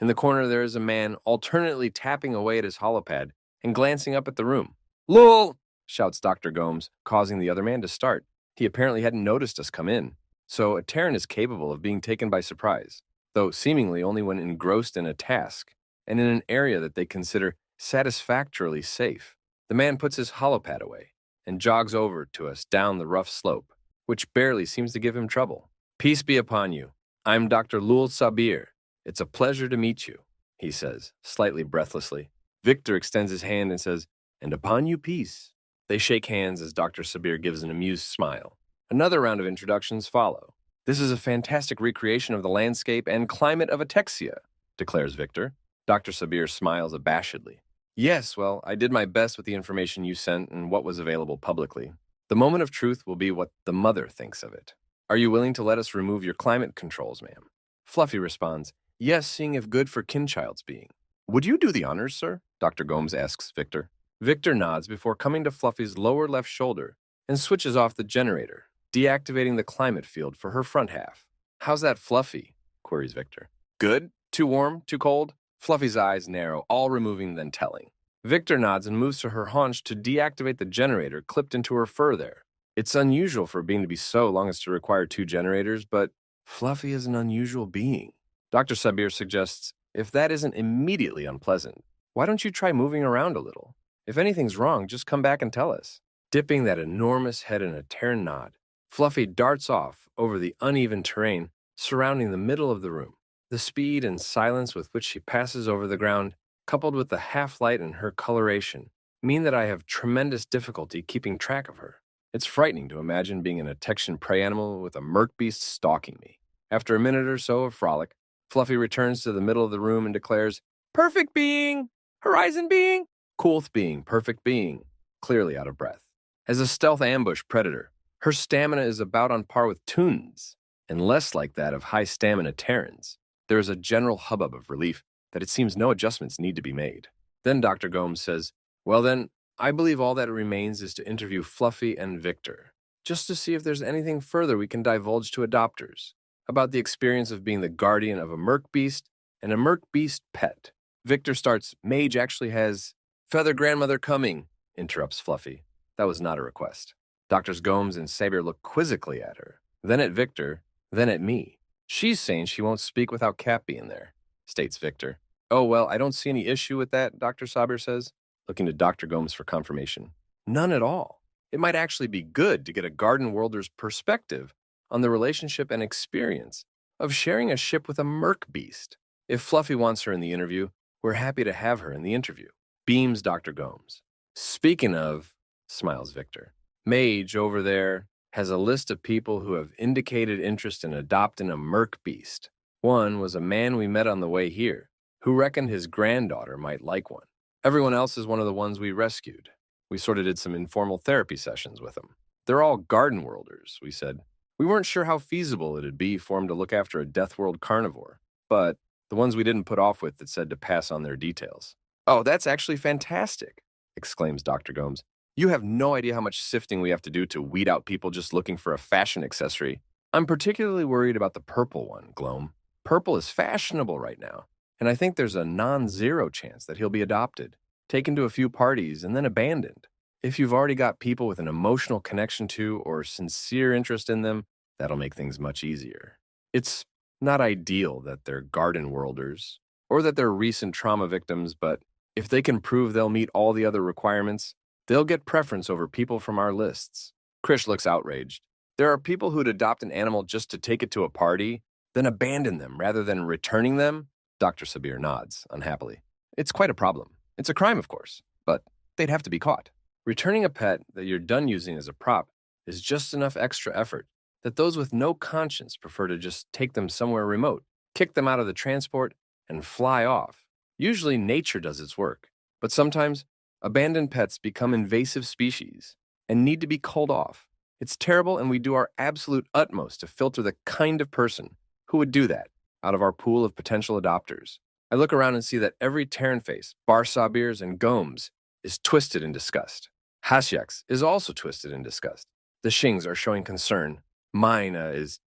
In the corner, there is a man alternately tapping away at his holopad and glancing up at the room. "Lul!" shouts Dr. Gomes, causing the other man to start. He apparently hadn't noticed us come in, so a Terran is capable of being taken by surprise, though seemingly only when engrossed in a task and in an area that they consider satisfactorily safe. The man puts his holopad away and jogs over to us down the rough slope, which barely seems to give him trouble. Peace be upon you. I'm Dr. Lul Sabir. It's a pleasure to meet you, he says, slightly breathlessly. Victor extends his hand and says, and upon you peace. They shake hands as Dr. Sabir gives an amused smile. Another round of introductions follow. This is a fantastic recreation of the landscape and climate of Atexia, declares Victor. Dr. Sabir smiles abashedly. Yes, well, I did my best with the information you sent and what was available publicly. The moment of truth will be what the mother thinks of it. Are you willing to let us remove your climate controls, ma'am? Fluffy responds, yes, seeing if good for kin-child's being. Would you do the honors, sir? Dr. Gomes asks Victor. Victor nods before coming to Fluffy's lower left shoulder and switches off the generator, deactivating the climate field for her front half. How's that, Fluffy? Queries Victor. Good? Too warm? Too cold? Fluffy's eyes narrow, all removing then telling. Victor nods and moves to her haunch to deactivate the generator clipped into her fur there. It's unusual for a being to be so long as to require 2 generators, but Fluffy is an unusual being. Dr. Sabir suggests, if that isn't immediately unpleasant, why don't you try moving around a little? If anything's wrong, just come back and tell us. Dipping that enormous head in a Terran nod, Fluffy darts off over the uneven terrain surrounding the middle of the room. The speed and silence with which she passes over the ground, coupled with the half-light and her coloration, mean that I have tremendous difficulty keeping track of her. It's frightening to imagine being an attention prey animal with a merc beast stalking me. After a minute or so of frolic, Fluffy returns to the middle of the room and declares, perfect being! Horizon being! Coolth being, perfect being, clearly out of breath. As a stealth ambush predator, her stamina is about on par with Toon's, and less like that of high-stamina Terrans. There is a general hubbub of relief that it seems no adjustments need to be made. Then Dr. Gomes says, well then, I believe all that remains is to interview Fluffy and Victor, just to see if there's anything further we can divulge to adopters about the experience of being the guardian of a merc beast and a merc beast pet. Victor starts, Mage actually has feather grandmother coming, interrupts Fluffy. That was not a request. Doctors Gomes and Saber look quizzically at her, then at Victor, then at me. She's saying she won't speak without Cap being there, states Victor. Oh, well, I don't see any issue with that, Dr. Saber says, looking to Dr. Gomes for confirmation. None at all. It might actually be good to get a garden worlder's perspective on the relationship and experience of sharing a ship with a merc beast. If Fluffy wants her in the interview, we're happy to have her in the interview, beams Dr. Gomes. Speaking of, smiles Victor, Mage over there has a list of people who have indicated interest in adopting a merc beast. One was a man we met on the way here, who reckoned his granddaughter might like one. Everyone else is one of the ones we rescued. We sort of did some informal therapy sessions with them. They're all garden worlders, we said. We weren't sure how feasible it'd be for them to look after a Death World carnivore, but the ones we didn't put off with that said to pass on their details. Oh, that's actually fantastic, exclaims Dr. Gomes. You have no idea how much sifting we have to do to weed out people just looking for a fashion accessory. I'm particularly worried about the purple one, Gloam. Purple is fashionable right now, and I think there's a non-zero chance that he'll be adopted, taken to a few parties, and then abandoned. If you've already got people with an emotional connection to or sincere interest in them, that'll make things much easier. It's not ideal that they're garden worlders or that they're recent trauma victims, but if they can prove they'll meet all the other requirements, they'll get preference over people from our lists. Krish looks outraged. There are people who'd adopt an animal just to take it to a party, then abandon them rather than returning them? Dr. Sabir nods, unhappily. It's quite a problem. It's a crime, of course, but they'd have to be caught. Returning a pet that you're done using as a prop is just enough extra effort that those with no conscience prefer to just take them somewhere remote, kick them out of the transport, and fly off. Usually nature does its work, but sometimes abandoned pets become invasive species and need to be culled off. It's terrible, and we do our absolute utmost to filter the kind of person who would do that out of our pool of potential adopters. I look around and see that every Terran face, Bar Sabirs and Gomes, is twisted in disgust. Hasyaks is also twisted in disgust. The Shings are showing concern. Mine's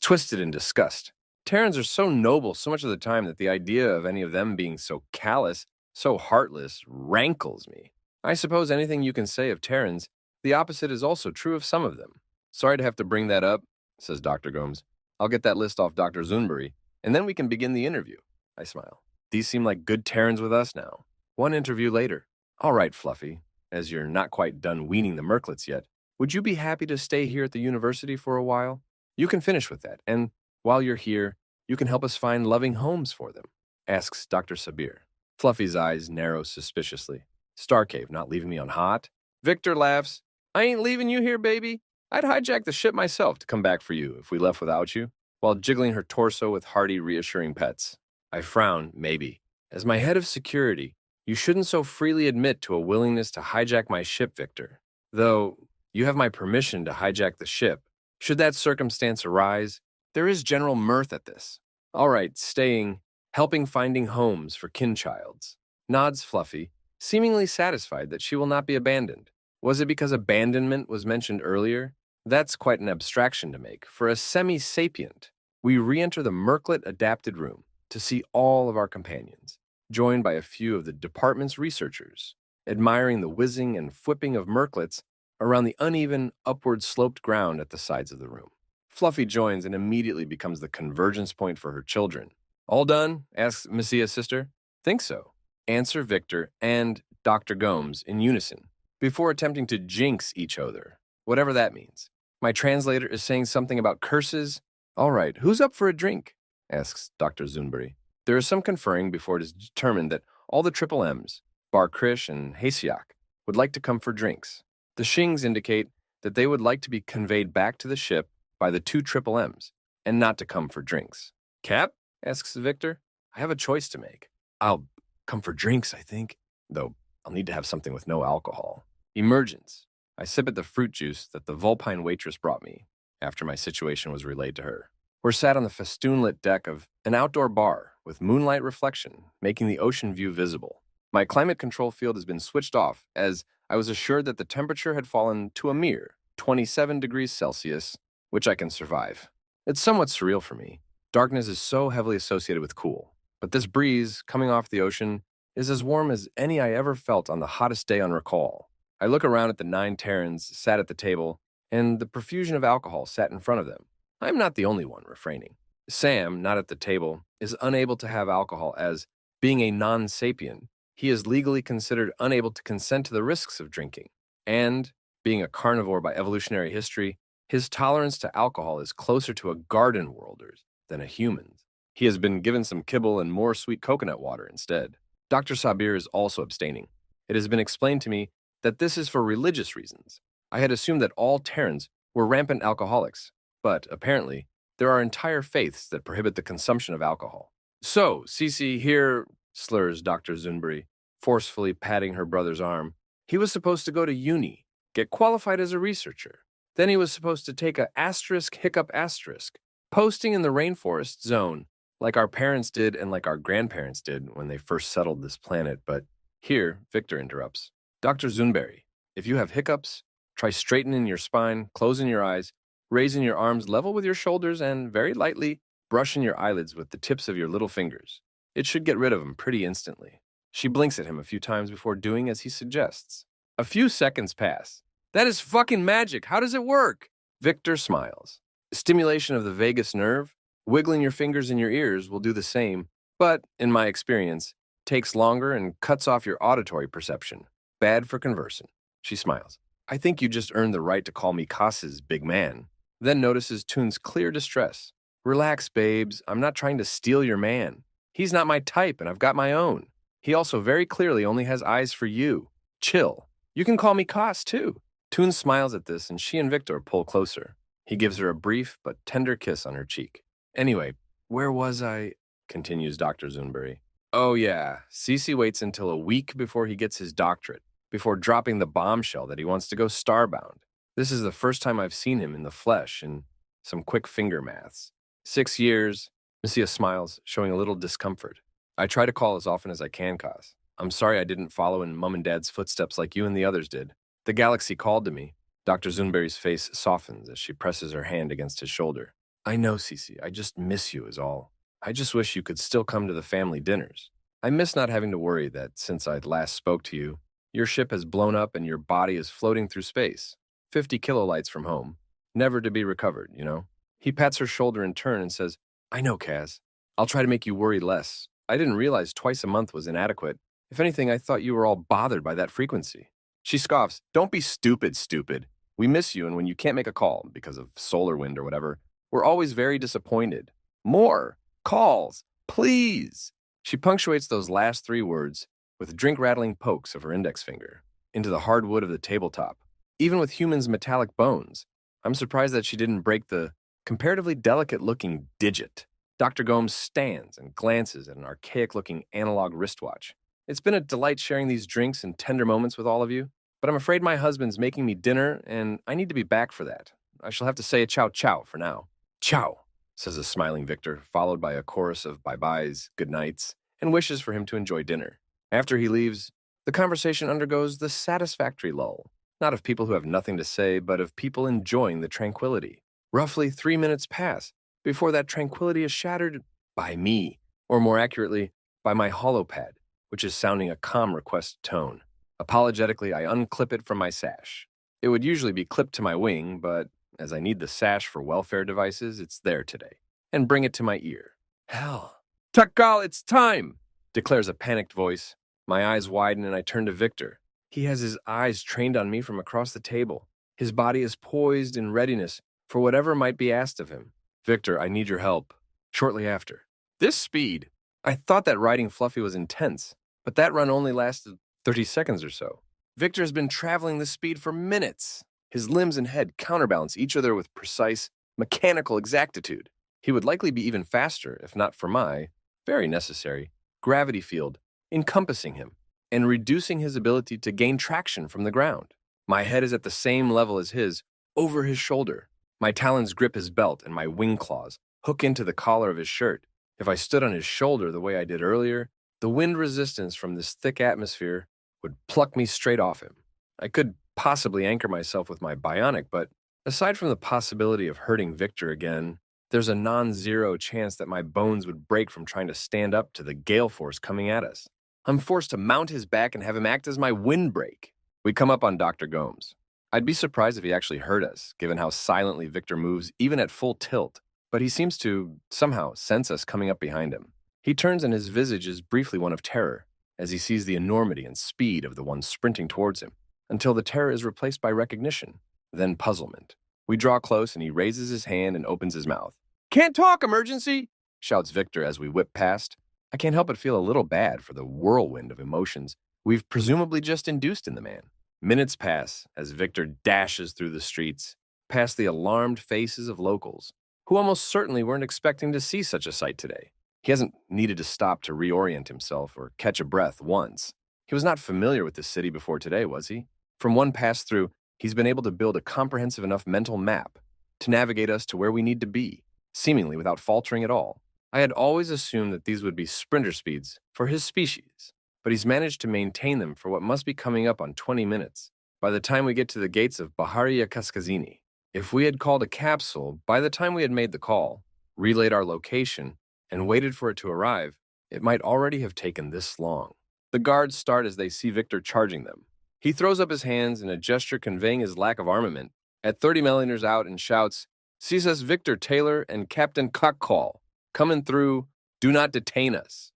twisted in disgust. Terrans are so noble so much of the time that the idea of any of them being so callous, so heartless, rankles me. I suppose anything you can say of Terrans, the opposite is also true of some of them. Sorry to have to bring that up, says Dr. Gomes. I'll get that list off Dr. Zunari, and then we can begin the interview. I smile. These seem like good Terrans with us now. One interview later. All right, Fluffy, as you're not quite done weaning the merklets yet, would you be happy to stay here at the university for a while? You can finish with that, and while you're here, you can help us find loving homes for them, asks Dr. Sabir. Fluffy's eyes narrow suspiciously. Starcave not leaving me on hot? Victor laughs. I ain't leaving you here, baby. I'd hijack the ship myself to come back for you if we left without you, while jiggling her torso with hearty, reassuring pets. I frown, maybe. As my head of security, you shouldn't so freely admit to a willingness to hijack my ship, Victor. Though, You have my permission to hijack the ship. Should that circumstance arise, there is general mirth at this. All right, staying, helping finding homes for kinchilds. Nods Fluffy, seemingly satisfied that she will not be abandoned. Was it because abandonment was mentioned earlier? That's quite an abstraction to make. For a semi-sapient, we re-enter the Merklet-adapted room to see all of our companions, joined by a few of the department's researchers, admiring the whizzing and flipping of Merklets around the uneven, upward-sloped ground at the sides of the room. Fluffy joins and immediately becomes the convergence point for her children. All done? Asks Messiah's sister. Think so. Answer Victor and Dr. Gomes in unison, before attempting to jinx each other, whatever that means. My translator is saying something about curses. All right, who's up for a drink? Asks Dr. Zunbury. There is some conferring before it is determined that all the triple M's, Bar Krish and Hasiak, would like to come for drinks. The Shings indicate that they would like to be conveyed back to the ship by the two triple M's, and not to come for drinks. Cap? Asks Victor. I have a choice to make. I'll come for drinks, I think, though I'll need to have something with no alcohol. Emergence. I sip at the fruit juice that the vulpine waitress brought me after my situation was relayed to her. We're sat on the festoon-lit deck of an outdoor bar with moonlight reflection making the ocean view visible. My climate control field has been switched off as I was assured that the temperature had fallen to a mere 27 degrees Celsius, which I can survive. It's somewhat surreal for me. Darkness is so heavily associated with cool, but this breeze coming off the ocean is as warm as any I ever felt on the hottest day on recall. I look around at the 9 Terrans sat at the table, and the profusion of alcohol sat in front of them. I'm not the only one refraining. Sam, not at the table, is unable to have alcohol as, being a non-sapient, he is legally considered unable to consent to the risks of drinking. And, being a carnivore by evolutionary history, his tolerance to alcohol is closer to a garden worlder's than a human's. He has been given some kibble and more sweet coconut water instead. Dr. Sabir is also abstaining. It has been explained to me that this is for religious reasons. I had assumed that all Terrans were rampant alcoholics, but apparently there are entire faiths that prohibit the consumption of alcohol. So, Cece here, slurs Dr. Zunbury, forcefully patting her brother's arm. He was supposed to go to uni, get qualified as a researcher. Then he was supposed to take a asterisk hiccup asterisk, posting in the rainforest zone, like our parents did and like our grandparents did when they first settled this planet. But here, Victor interrupts. Dr. Zunbury, if you have hiccups, try straightening your spine, closing your eyes, raising your arms level with your shoulders, and very lightly brushing your eyelids with the tips of your little fingers. It should get rid of them pretty instantly. She blinks at him a few times before doing as he suggests. A few seconds pass. That is fucking magic. How does it work? Victor smiles. Stimulation of the vagus nerve, wiggling your fingers in your ears will do the same, but, in my experience, takes longer and cuts off your auditory perception. Bad for conversing. She smiles. I think you just earned the right to call me Cass's big man. Then notices Toon's clear distress. Relax, babes. I'm not trying to steal your man. He's not my type, and I've got my own. He also very clearly only has eyes for you. Chill. You can call me Cass, too. Toon smiles at this, and she and Victor pull closer. He gives her a brief but tender kiss on her cheek. Anyway, where was I? Continues Dr. Zunbury. Oh yeah, Cece waits until a week before he gets his doctorate, before dropping the bombshell that he wants to go starbound. This is the first time I've seen him in the flesh, and some quick finger maths. 6 years. Messiah smiles, showing a little discomfort. I try to call as often as I can, Cass. I'm sorry I didn't follow in Mom and Dad's footsteps like you and the others did. The galaxy called to me. Dr. Zunbury's face softens as she presses her hand against his shoulder. I know, Cece. I just miss you is all. I just wish you could still come to the family dinners. I miss not having to worry that since I last spoke to you, your ship has blown up and your body is floating through space, 50 kilolights from home, never to be recovered, you know? He pats her shoulder in turn and says, I know, Kaz. I'll try to make you worry less. I didn't realize twice a month was inadequate. If anything, I thought you were all bothered by that frequency. She scoffs, Don't be stupid, stupid. We miss you, and when you can't make a call because of solar wind or whatever, we're always very disappointed. More calls, please. She punctuates those last 3 words with drink-rattling pokes of her index finger into the hard wood of the tabletop. Even with humans' metallic bones, I'm surprised that she didn't break the comparatively delicate-looking digit. Dr. Gomes stands and glances at an archaic-looking analog wristwatch. It's been a delight sharing these drinks and tender moments with all of you. but I'm afraid my husband's making me dinner, and I need to be back for that. I shall have to say a ciao ciao for now. Ciao, says a smiling Victor, followed by a chorus of bye-byes, good nights, and wishes for him to enjoy dinner. After he leaves, the conversation undergoes the satisfactory lull, not of people who have nothing to say, but of people enjoying the tranquility. Roughly 3 minutes pass before that tranquility is shattered by me, or more accurately, by my holopad, which is sounding a calm request tone. Apologetically, I unclip it from my sash. It would usually be clipped to my wing, but as I need the sash for welfare devices, it's there today. And bring it to my ear. Hell. Takal, it's time, declares a panicked voice. My eyes widen and I turn to Victor. He has his eyes trained on me from across the table. His body is poised in readiness for whatever might be asked of him. Victor, I need your help. Shortly after. This speed. I thought that riding Fluffy was intense, but that run only lasted 30 seconds or so. Victor has been traveling this speed for minutes. His limbs and head counterbalance each other with precise, mechanical exactitude. He would likely be even faster if not for my, very necessary, gravity field encompassing him and reducing his ability to gain traction from the ground. My head is at the same level as his, over his shoulder. My talons grip his belt and my wing claws hook into the collar of his shirt. If I stood on his shoulder the way I did earlier, the wind resistance from this thick atmosphere would pluck me straight off him. I could possibly anchor myself with my bionic, but aside from the possibility of hurting Victor again, there's a non-zero chance that my bones would break from trying to stand up to the gale force coming at us. I'm forced to mount his back and have him act as my windbreak. We come up on Dr. Gomes. I'd be surprised if he actually heard us, given how silently Victor moves even at full tilt, but he seems to, somehow, sense us coming up behind him. He turns and his visage is briefly one of terror, as he sees the enormity and speed of the one sprinting towards him, until the terror is replaced by recognition, then puzzlement. We draw close and he raises his hand and opens his mouth. "Can't talk, emergency!" shouts Victor as we whip past. I can't help but feel a little bad for the whirlwind of emotions we've presumably just induced in the man. Minutes pass as Victor dashes through the streets, past the alarmed faces of locals, who almost certainly weren't expecting to see such a sight today. He hasn't needed to stop to reorient himself or catch a breath once. He was not familiar with this city before today, was he? From one pass through, he's been able to build a comprehensive enough mental map to navigate us to where we need to be, seemingly without faltering at all. I had always assumed that these would be sprinter speeds for his species, but he's managed to maintain them for what must be coming up on 20 minutes, by the time we get to the gates of Baharia Kaskazini. If we had called a capsule, by the time we had made the call, relayed our location, and waited for it to arrive, it might already have taken this long. The guards start as they see Victor charging them. He throws up his hands in a gesture conveying his lack of armament, at 30 millimeters out, and shouts, "Sees Victor Taylor and Captain Cockcall. Coming through, do not detain us."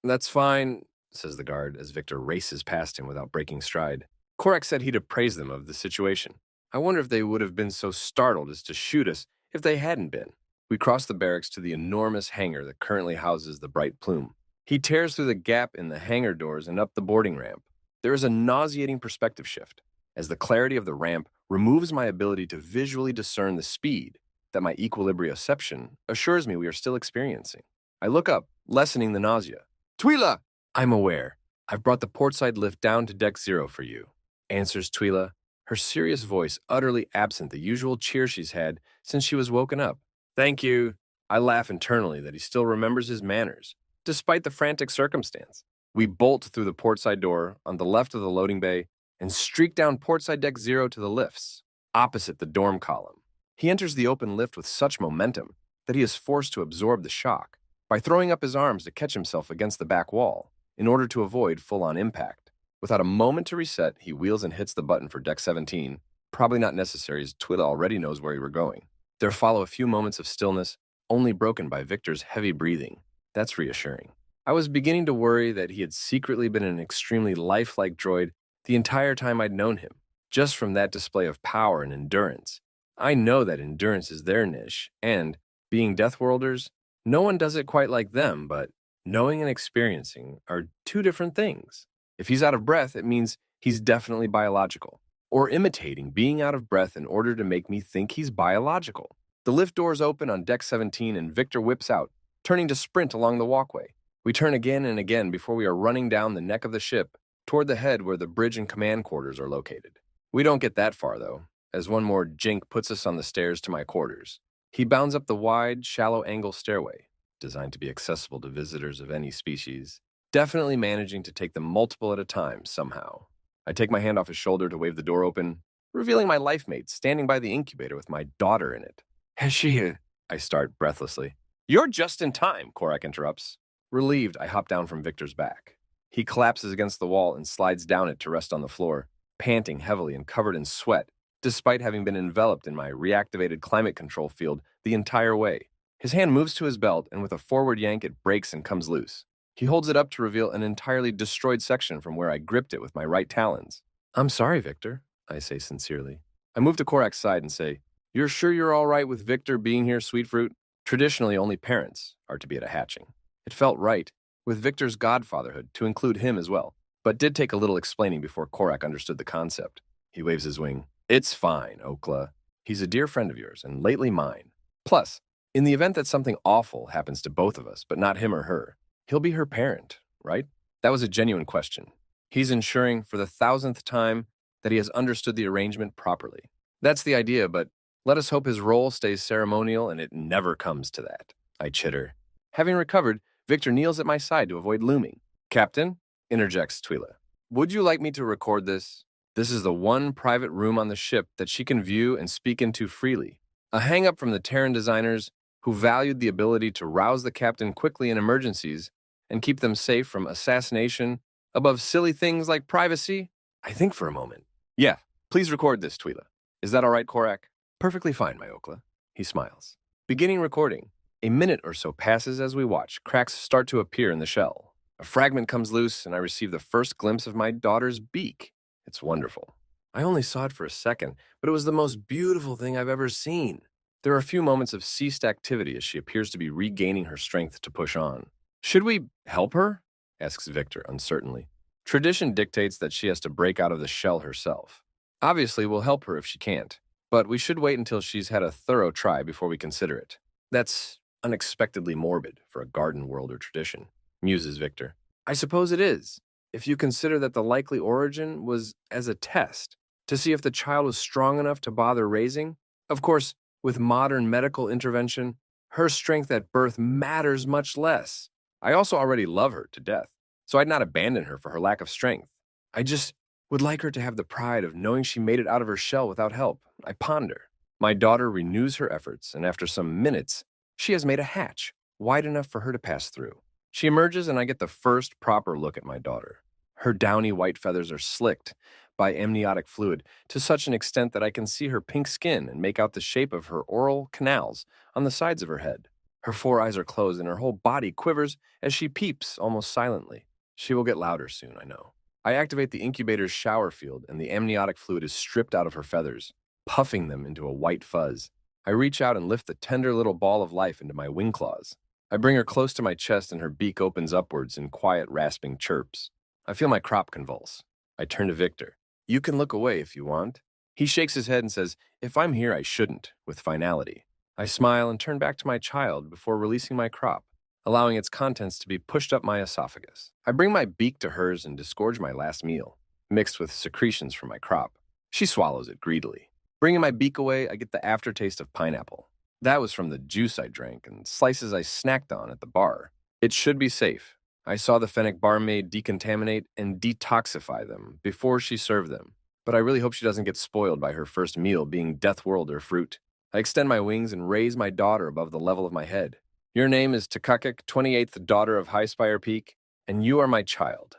That's fine, says the guard as Victor races past him without breaking stride. Corak said he'd appraise them of the situation. I wonder if they would have been so startled as to shoot us if they hadn't been. We cross the barracks to the enormous hangar that currently houses the Bright Plume. He tears through the gap in the hangar doors and up the boarding ramp. There is a nauseating perspective shift, as the clarity of the ramp removes my ability to visually discern the speed that my equilibrioception assures me we are still experiencing. I look up, lessening the nausea. "Twila!" "I'm aware. I've brought the portside lift down to deck 0 for you," answers Twila, her serious voice utterly absent the usual cheer she's had since she was woken up. "Thank you." I laugh internally that he still remembers his manners, despite the frantic circumstance. We bolt through the portside door on the left of the loading bay and streak down portside deck 0 to the lifts, opposite the dorm column. He enters the open lift with such momentum that he is forced to absorb the shock by throwing up his arms to catch himself against the back wall in order to avoid full-on impact. Without a moment to reset, he wheels and hits the button for deck 17, probably not necessary as Twila already knows where we were going. There follow a few moments of stillness, only broken by Victor's heavy breathing. That's reassuring. I was beginning to worry that he had secretly been an extremely lifelike droid the entire time I'd known him, just from that display of power and endurance. I know that endurance is their niche, and, being Deathworlders, no one does it quite like them, but knowing and experiencing are two different things. If he's out of breath, it means he's definitely biological, or imitating being out of breath in order to make me think he's biological. The lift doors open on deck 17 and Victor whips out, turning to sprint along the walkway. We turn again and again before we are running down the neck of the ship toward the head where the bridge and command quarters are located. We don't get that far, though, as one more jink puts us on the stairs to my quarters. He bounds up the wide, shallow-angle stairway, designed to be accessible to visitors of any species, definitely managing to take them multiple at a time somehow. I take my hand off his shoulder to wave the door open, revealing my life mate standing by the incubator with my daughter in it. Has she? I start breathlessly. You're just in time, Corak interrupts. Relieved, I hop down from Victor's back. He collapses against the wall and slides down it to rest on the floor, panting heavily and covered in sweat, despite having been enveloped in my reactivated climate control field the entire way. His hand moves to his belt, and with a forward yank, it breaks and comes loose. He holds it up to reveal an entirely destroyed section from where I gripped it with my right talons. I'm sorry, Victor, I say sincerely. I move to Corak's side and say, You're sure you're all right with Victor being here, Sweet Fruit? Traditionally, only parents are to be at a hatching. It felt right, with Victor's godfatherhood, to include him as well, but did take a little explaining before Corak understood the concept. He waves his wing. It's fine, Okla. He's a dear friend of yours, and lately mine. Plus, in the event that something awful happens to both of us, but not him or her, he'll be her parent, right? That was a genuine question. He's ensuring for the 1,000th time that he has understood the arrangement properly. That's the idea, but let us hope his role stays ceremonial and it never comes to that. I chitter. Having recovered, Victor kneels at my side to avoid looming. Captain, interjects Twila, would you like me to record this? This is the one private room on the ship that she can view and speak into freely. A hang-up from the Terran designers who valued the ability to rouse the captain quickly in emergencies and keep them safe from assassination above silly things like privacy? I think for a moment. Yeah, please record this, Twila. Is that all right, Corak? Perfectly fine, my Okla. He smiles. Beginning recording. A minute or so passes as we watch. Cracks start to appear in the shell. A fragment comes loose, and I receive the first glimpse of my daughter's beak. It's wonderful. I only saw it for a second, but it was the most beautiful thing I've ever seen. There are a few moments of ceased activity as she appears to be regaining her strength to push on. Should we help her? Asks Victor uncertainly. Tradition dictates that she has to break out of the shell herself. Obviously, we'll help her if she can't, but we should wait until she's had a thorough try before we consider it. That's unexpectedly morbid for a garden world or tradition, muses Victor. I suppose it is, if you consider that the likely origin was as a test, to see if the child was strong enough to bother raising. Of course, with modern medical intervention, her strength at birth matters much less. I also already love her to death, so I'd not abandon her for her lack of strength. I just would like her to have the pride of knowing she made it out of her shell without help. I ponder. My daughter renews her efforts, and after some minutes, she has made a hatch, wide enough for her to pass through. She emerges, and I get the first proper look at my daughter. Her downy white feathers are slicked by amniotic fluid to such an extent that I can see her pink skin and make out the shape of her oral canals on the sides of her head. Her 4 eyes are closed, and her whole body quivers as she peeps almost silently. She will get louder soon, I know. I activate the incubator's shower field, and the amniotic fluid is stripped out of her feathers, puffing them into a white fuzz. I reach out and lift the tender little ball of life into my wing claws. I bring her close to my chest, and her beak opens upwards in quiet, rasping chirps. I feel my crop convulse. I turn to Victor. You can look away if you want. He shakes his head and says, if I'm here, I shouldn't, with finality. I smile and turn back to my child before releasing my crop, allowing its contents to be pushed up my esophagus. I bring my beak to hers and disgorge my last meal, mixed with secretions from my crop. She swallows it greedily. Bringing my beak away, I get the aftertaste of pineapple. That was from the juice I drank and slices I snacked on at the bar. It should be safe. I saw the Fennec barmaid decontaminate and detoxify them before she served them, but I really hope she doesn't get spoiled by her first meal being Death World or fruit. I extend my wings and raise my daughter above the level of my head. Your name is Takakik, 28th daughter of High Spire Peak, and you are my child.